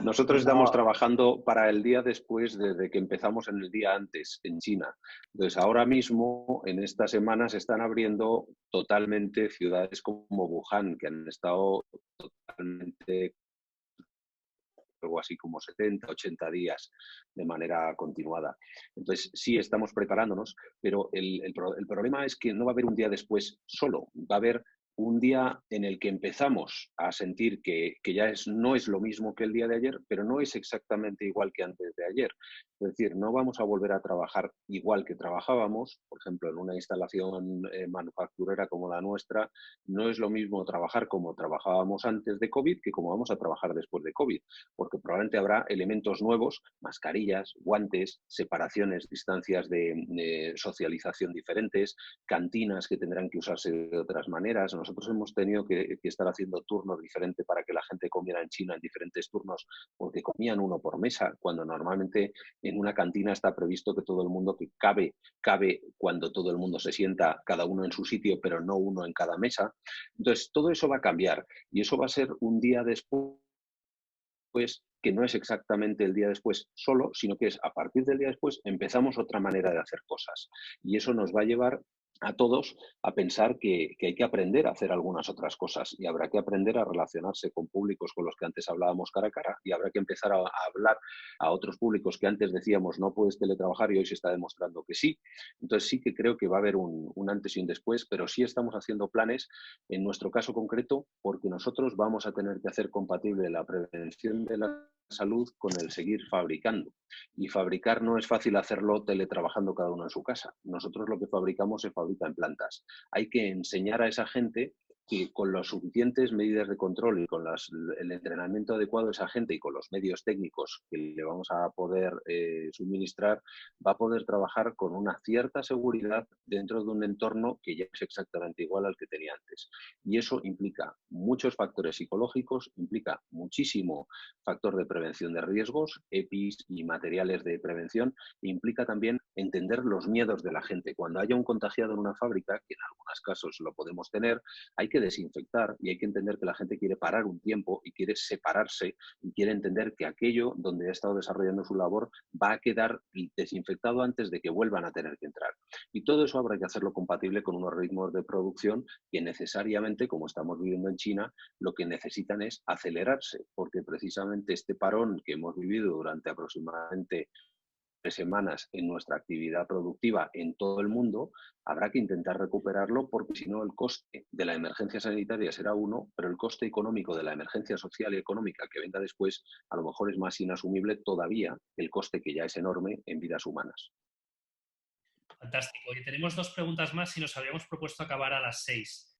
A: Nosotros estamos trabajando para el día después desde que empezamos en el día antes en China. Entonces, ahora mismo, en estas semanas, se están abriendo totalmente ciudades como Wuhan, que han estado totalmente algo así como 70, 80 días de manera continuada. Entonces, sí estamos preparándonos, pero el problema es que no va a haber un día después solo, va a haber un día en el que empezamos a sentir que ya no es lo mismo que el día de ayer, pero no es exactamente igual que antes de ayer. Es decir, no vamos a volver a trabajar igual que trabajábamos, por ejemplo, en una instalación manufacturera como la nuestra, no es lo mismo trabajar como trabajábamos antes de COVID que como vamos a trabajar después de COVID, porque probablemente habrá elementos nuevos, mascarillas, guantes, separaciones, distancias de socialización diferentes, cantinas que tendrán que usarse de otras maneras. Nosotros hemos tenido que estar haciendo turnos diferentes para que la gente comiera en China en diferentes turnos, porque comían uno por mesa, cuando normalmente en una cantina está previsto que todo el mundo, que cabe cuando todo el mundo se sienta, cada uno en su sitio, pero no uno en cada mesa. Entonces, todo eso va a cambiar y eso va a ser un día después que no es exactamente el día después solo, sino que es a partir del día después empezamos otra manera de hacer cosas. Y eso nos va a llevar a todos a pensar que hay que aprender a hacer algunas otras cosas y habrá que aprender a relacionarse con públicos con los que antes hablábamos cara a cara y habrá que empezar a hablar a otros públicos que antes decíamos no puedes teletrabajar y hoy se está demostrando que sí. Entonces sí que creo que va a haber un antes y un después, pero sí estamos haciendo planes en nuestro caso concreto porque nosotros vamos a tener que hacer compatible la prevención de la salud con el seguir fabricando. Y fabricar no es fácil hacerlo teletrabajando cada uno en su casa. Nosotros lo que fabricamos se fabrica en plantas. Hay que enseñar a esa gente que con las suficientes medidas de control y con el entrenamiento adecuado de esa gente y con los medios técnicos que le vamos a poder suministrar, va a poder trabajar con una cierta seguridad dentro de un entorno que ya es exactamente igual al que tenía antes. Y eso implica muchos factores psicológicos, implica muchísimo factor de prevención de riesgos, EPIs y materiales de prevención, e implica también entender los miedos de la gente. Cuando haya un contagiado en una fábrica, que en algunos casos lo podemos tener, hay que desinfectar y hay que entender que la gente quiere parar un tiempo y quiere separarse y quiere entender que aquello donde ha estado desarrollando su labor va a quedar desinfectado antes de que vuelvan a tener que entrar. Y todo eso habrá que hacerlo compatible con unos ritmos de producción que necesariamente, como estamos viviendo en China, lo que necesitan es acelerarse, porque precisamente este parón que hemos vivido durante aproximadamente 3 semanas en nuestra actividad productiva en todo el mundo, habrá que intentar recuperarlo porque si no el coste de la emergencia sanitaria será uno, pero el coste económico de la emergencia social y económica que venga después a lo mejor es más inasumible todavía el coste que ya es enorme en vidas humanas.
C: Fantástico. Y tenemos 2 preguntas más y nos habíamos propuesto acabar a las 6.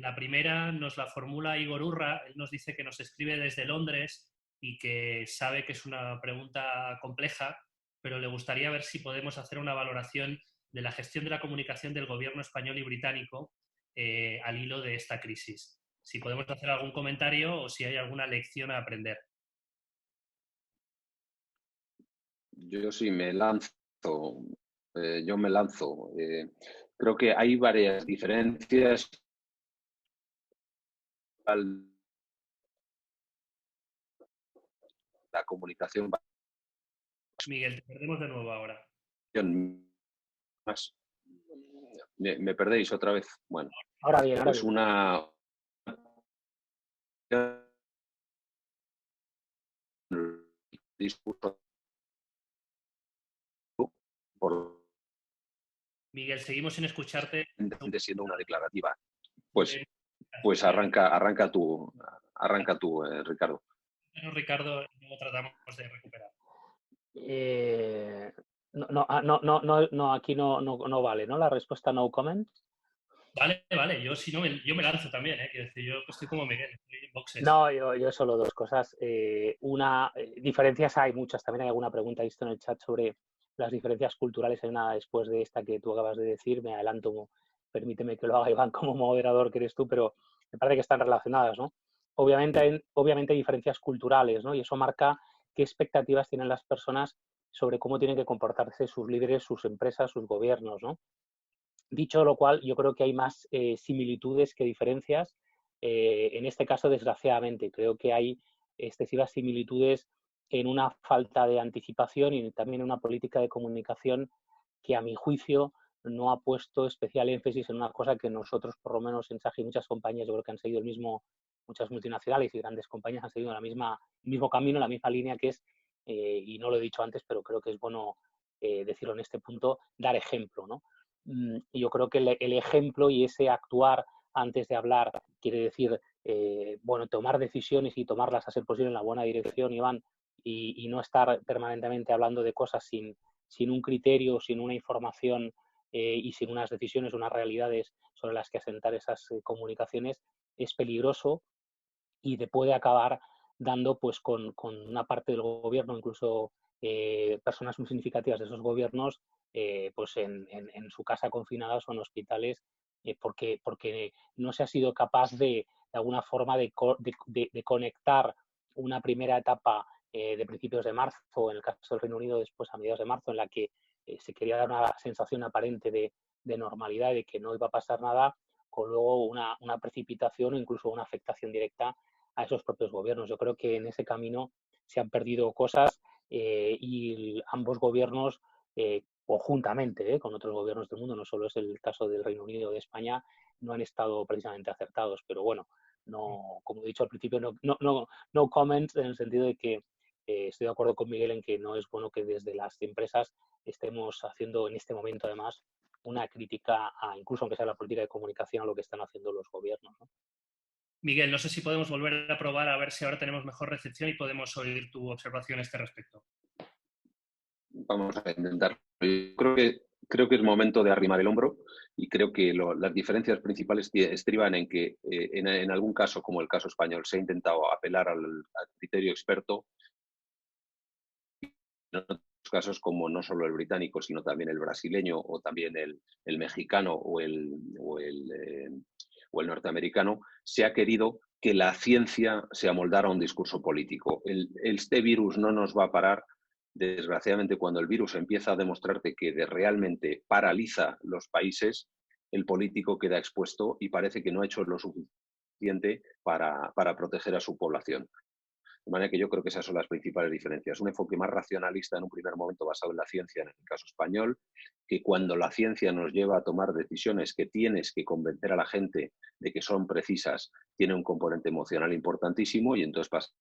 C: La primera nos la formula Igor Urra. Él nos dice que nos escribe desde Londres y que sabe que es una pregunta compleja, pero le gustaría ver si podemos hacer una valoración de la gestión de la comunicación del gobierno español y británico al hilo de esta crisis. Si podemos hacer algún comentario o si hay alguna lección a aprender.
A: Yo sí me lanzo. Yo me lanzo. Creo que hay varias diferencias. La comunicación.
C: Miguel, te perdemos de nuevo ahora.
A: Más. ¿Me perdéis otra vez? Bueno,
B: ahora bien,
A: pues una discurso por
C: Miguel, seguimos sin escucharte.
A: siendo una declarativa. Pues arranca tú, Ricardo.
C: Bueno, Ricardo, luego tratamos de recuperar.
B: No, aquí no vale, ¿no? La respuesta no comment.
C: Vale, yo si no, yo me lanzo también, quiero decir, yo estoy como Miguel, estoy en boxes.
B: No, yo solo 2 cosas. Diferencias hay muchas, también hay alguna pregunta visto en el chat sobre las diferencias culturales. Hay una después de esta que tú acabas de decir, me adelanto, permíteme que lo haga Iván como moderador que eres tú, pero me parece que están relacionadas, ¿no? Obviamente hay diferencias culturales, ¿no? Y eso marca qué expectativas tienen las personas sobre cómo tienen que comportarse sus líderes, sus empresas, sus gobiernos, ¿no? Dicho lo cual, yo creo que hay más similitudes que diferencias. En este caso, desgraciadamente, creo que hay excesivas similitudes en una falta de anticipación y también en una política de comunicación que, a mi juicio, no ha puesto especial énfasis en una cosa que nosotros, por lo menos en SAGI, y muchas compañías, yo creo que han seguido el mismo, muchas multinacionales y grandes compañías han seguido el mismo camino, la misma línea, que es, y no lo he dicho antes, pero creo que es bueno decirlo en este punto, dar ejemplo, ¿no? Y yo creo que el ejemplo y ese actuar antes de hablar quiere decir, bueno, tomar decisiones y tomarlas a ser posible en la buena dirección, Iván, y no estar permanentemente hablando de cosas sin un criterio, sin una información y sin unas decisiones, unas realidades sobre las que asentar esas comunicaciones, es peligroso y te puede acabar dando pues con una parte del gobierno, incluso personas muy significativas de esos gobiernos, pues en su casa confinadas o en hospitales, porque no se ha sido capaz de alguna forma de conectar una primera etapa de principios de marzo, en el caso del Reino Unido después a mediados de marzo, en la que se quería dar una sensación aparente de normalidad, de que no iba a pasar nada, con luego una precipitación o incluso una afectación directa a esos propios gobiernos. Yo creo que en ese camino se han perdido cosas y ambos gobiernos, conjuntamente con otros gobiernos del mundo, no solo es el caso del Reino Unido o de España, no han estado precisamente acertados. Pero bueno, no, como he dicho al principio, no comments, en el sentido de que estoy de acuerdo con Miguel en que no es bueno que desde las empresas estemos haciendo en este momento, además, una crítica incluso aunque sea la política de comunicación, a lo que están haciendo los gobiernos, ¿no?
C: Miguel, no sé si podemos volver a probar a ver si ahora tenemos mejor recepción y podemos oír tu observación a este respecto.
A: Vamos a intentar. Creo que es momento de arrimar el hombro y creo que las diferencias principales estriban en que en algún caso, como el caso español, se ha intentado apelar al criterio experto. En otros casos, como no solo el británico, sino también el brasileño o también el mexicano o el norteamericano, se ha querido que la ciencia se amoldara a un discurso político. Este virus no nos va a parar. Desgraciadamente, cuando el virus empieza a demostrarte que realmente paraliza los países, el político queda expuesto y parece que no ha hecho lo suficiente para proteger a su población. De manera que yo creo que esas son las principales diferencias. Un enfoque más racionalista en un primer momento basado en la ciencia, en el caso español, que cuando la ciencia nos lleva a tomar decisiones que tienes que convencer a la gente de que son precisas, tiene un componente emocional importantísimo y entonces pasa.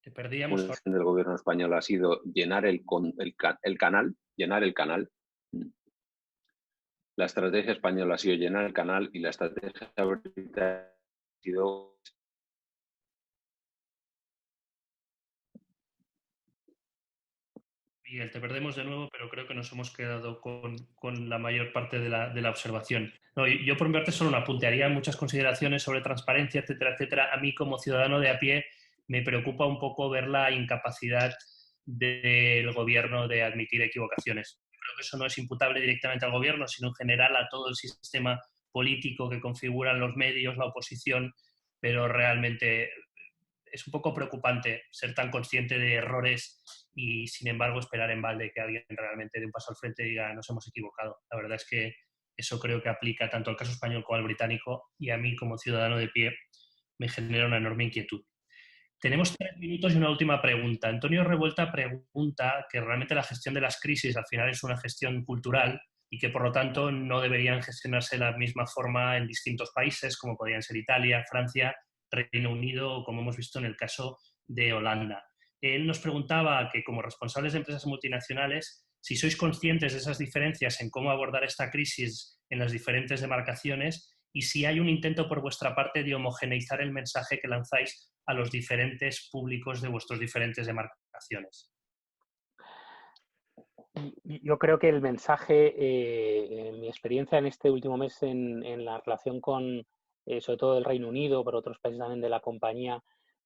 C: Te perdíamos.
A: La decisión del gobierno español ha sido llenar el canal. La estrategia española ha sido llenar el canal y la estrategia británica ha sido...
C: Miguel, te perdemos de nuevo, pero creo que nos hemos quedado con la mayor parte de la observación. No, yo por mi parte solo un apunte, haría muchas consideraciones sobre transparencia, etcétera, etcétera. A mí como ciudadano de a pie me preocupa un poco ver la incapacidad del gobierno de admitir equivocaciones. Creo que eso no es imputable directamente al gobierno, sino en general a todo el sistema político que configuran los medios, la oposición, pero realmente es un poco preocupante ser tan consciente de errores y, sin embargo, esperar en balde que alguien realmente dé un paso al frente y diga nos hemos equivocado. La verdad es que eso creo que aplica tanto al caso español como al británico y a mí como ciudadano de pie me genera una enorme inquietud. Tenemos 3 minutos y una última pregunta. Antonio Revuelta pregunta que realmente la gestión de las crisis al final es una gestión cultural y que por lo tanto no deberían gestionarse de la misma forma en distintos países como podrían ser Italia, Francia, Reino Unido o como hemos visto en el caso de Holanda. Él nos preguntaba que como responsables de empresas multinacionales, si sois conscientes de esas diferencias en cómo abordar esta crisis en las diferentes demarcaciones y si hay un intento por vuestra parte de homogeneizar el mensaje que lanzáis a los diferentes públicos de vuestras diferentes demarcaciones.
B: Yo creo que el mensaje, en mi experiencia en este último mes en la relación con, sobre todo el Reino Unido, pero otros países también de la compañía,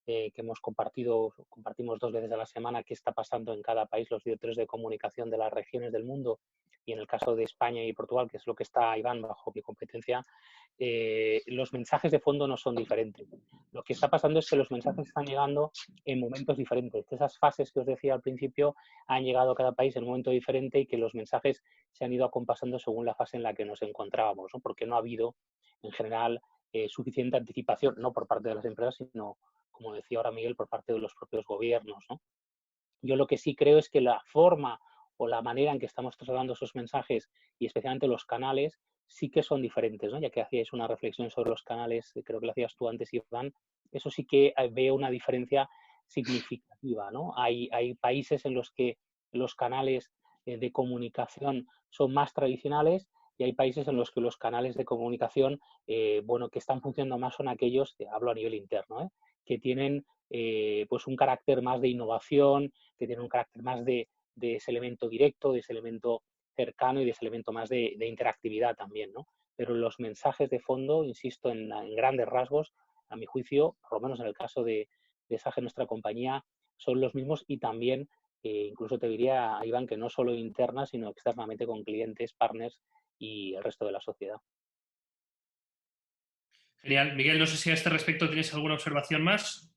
B: que compartimos 2 veces a la semana, qué está pasando en cada país, los directores de comunicación de las regiones del mundo, y en el caso de España y Portugal, que es lo que está, Iván, bajo mi competencia, los mensajes de fondo no son diferentes. Lo que está pasando es que los mensajes están llegando en momentos diferentes. Esas fases que os decía al principio han llegado a cada país en un momento diferente y que los mensajes se han ido acompasando según la fase en la que nos encontrábamos, ¿no? Porque no ha habido, en general, suficiente anticipación, no por parte de las empresas, sino, como decía ahora Miguel, por parte de los propios gobiernos, ¿no? Yo lo que sí creo es que la forma o la manera en que estamos trasladando esos mensajes y especialmente los canales sí que son diferentes, ¿no? Ya que hacíais una reflexión sobre los canales, creo que lo hacías tú antes, Iván, eso sí que veo una diferencia significativa, ¿no? Hay países en los que los canales de comunicación son más tradicionales y hay países en los que los canales de comunicación, bueno, que están funcionando más son aquellos, hablo a nivel interno, que tienen pues un carácter más de innovación, que tienen un carácter más de ese elemento directo, de ese elemento cercano y de ese elemento más de interactividad también, ¿no? Pero los mensajes de fondo, insisto, en grandes rasgos, a mi juicio, por lo menos en el caso de SAGE, nuestra compañía, son los mismos y también, incluso te diría, Iván, que no solo interna, sino externamente con clientes, partners y el resto de la sociedad.
C: Genial. Miguel, no sé si a este respecto tienes alguna observación más.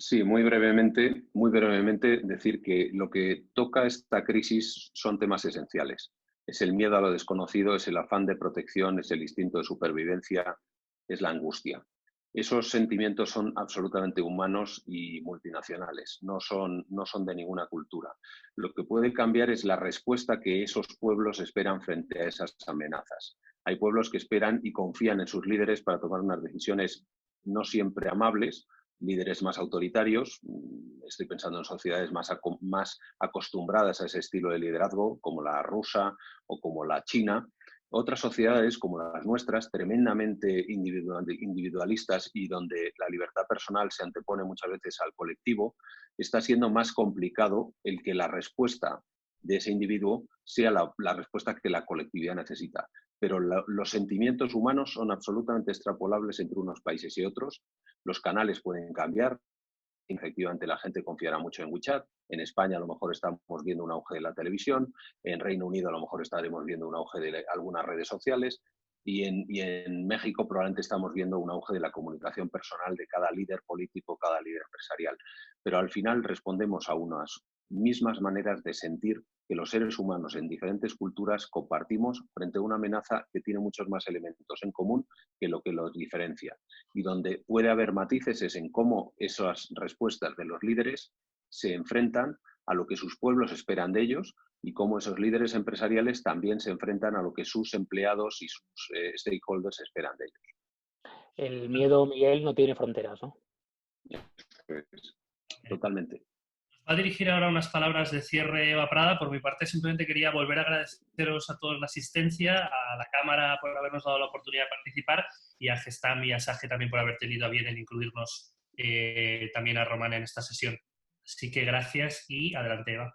A: Sí, muy brevemente decir que lo que toca esta crisis son temas esenciales. Es el miedo a lo desconocido, es el afán de protección, es el instinto de supervivencia, es la angustia. Esos sentimientos son absolutamente humanos y multinacionales, no son de ninguna cultura. Lo que puede cambiar es la respuesta que esos pueblos esperan frente a esas amenazas. Hay pueblos que esperan y confían en sus líderes para tomar unas decisiones no siempre amables, líderes más autoritarios. Estoy pensando en sociedades más acostumbradas a ese estilo de liderazgo, como la rusa o como la china. Otras sociedades, como las nuestras, tremendamente individualistas y donde la libertad personal se antepone muchas veces al colectivo, está siendo más complicado el que la respuesta de ese individuo sea la respuesta que la colectividad necesita. Pero los sentimientos humanos son absolutamente extrapolables entre unos países y otros. Los canales pueden cambiar. Efectivamente, la gente confiará mucho en WeChat. En España a lo mejor estamos viendo un auge de la televisión. En Reino Unido a lo mejor estaremos viendo un auge de algunas redes sociales. Y en México probablemente estamos viendo un auge de la comunicación personal de cada líder político, cada líder empresarial. Pero al final respondemos a unas mismas maneras de sentir que los seres humanos en diferentes culturas compartimos frente a una amenaza que tiene muchos más elementos en común que lo que los diferencia. Y donde puede haber matices es en cómo esas respuestas de los líderes se enfrentan a lo que sus pueblos esperan de ellos y cómo esos líderes empresariales también se enfrentan a lo que sus empleados y sus stakeholders esperan de ellos.
B: El miedo, Miguel, no tiene fronteras, ¿no?
A: Totalmente.
C: Va a dirigir ahora unas palabras de cierre, Eva Prada. Por mi parte, simplemente quería volver a agradeceros a todos la asistencia, a la Cámara por habernos dado la oportunidad de participar y a Gestam y a SAGE también por haber tenido a bien en incluirnos también a Román en esta sesión. Así que gracias y adelante, Eva.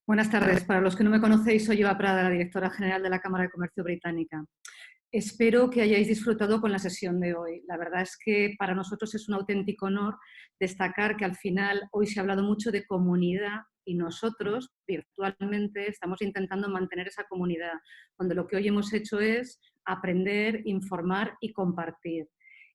E: Buenas tardes. Para los que no me conocéis, soy Eva Prada, la directora general de la Cámara de Comercio Británica. Espero que hayáis disfrutado con la sesión de hoy. La verdad es que para nosotros es un auténtico honor destacar que al final hoy se ha hablado mucho de comunidad y nosotros virtualmente estamos intentando mantener esa comunidad, donde lo que hoy hemos hecho es aprender, informar y compartir.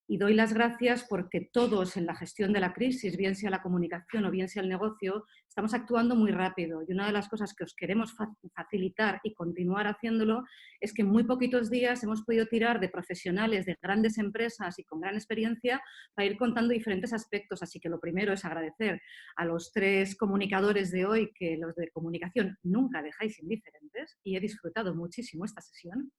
E: Y doy las gracias porque todos en la gestión de la crisis, bien sea la comunicación o bien sea el negocio, estamos actuando muy rápido. Y una de las cosas que os queremos facilitar y continuar haciéndolo es que en muy poquitos días hemos podido tirar de profesionales de grandes empresas y con gran experiencia para ir contando diferentes aspectos. Así que lo primero es agradecer a los 3 comunicadores de hoy, que los de comunicación nunca dejáis indiferentes, y he disfrutado muchísimo esta sesión.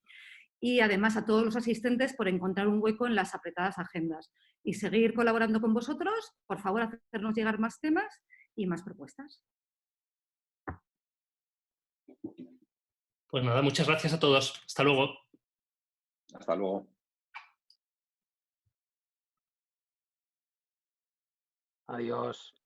E: Y además a todos los asistentes por encontrar un hueco en las apretadas agendas. Y seguir colaborando con vosotros, por favor, hacernos llegar más temas y más propuestas.
C: Pues nada, muchas gracias a todos. Hasta luego.
A: Hasta luego.
B: Adiós.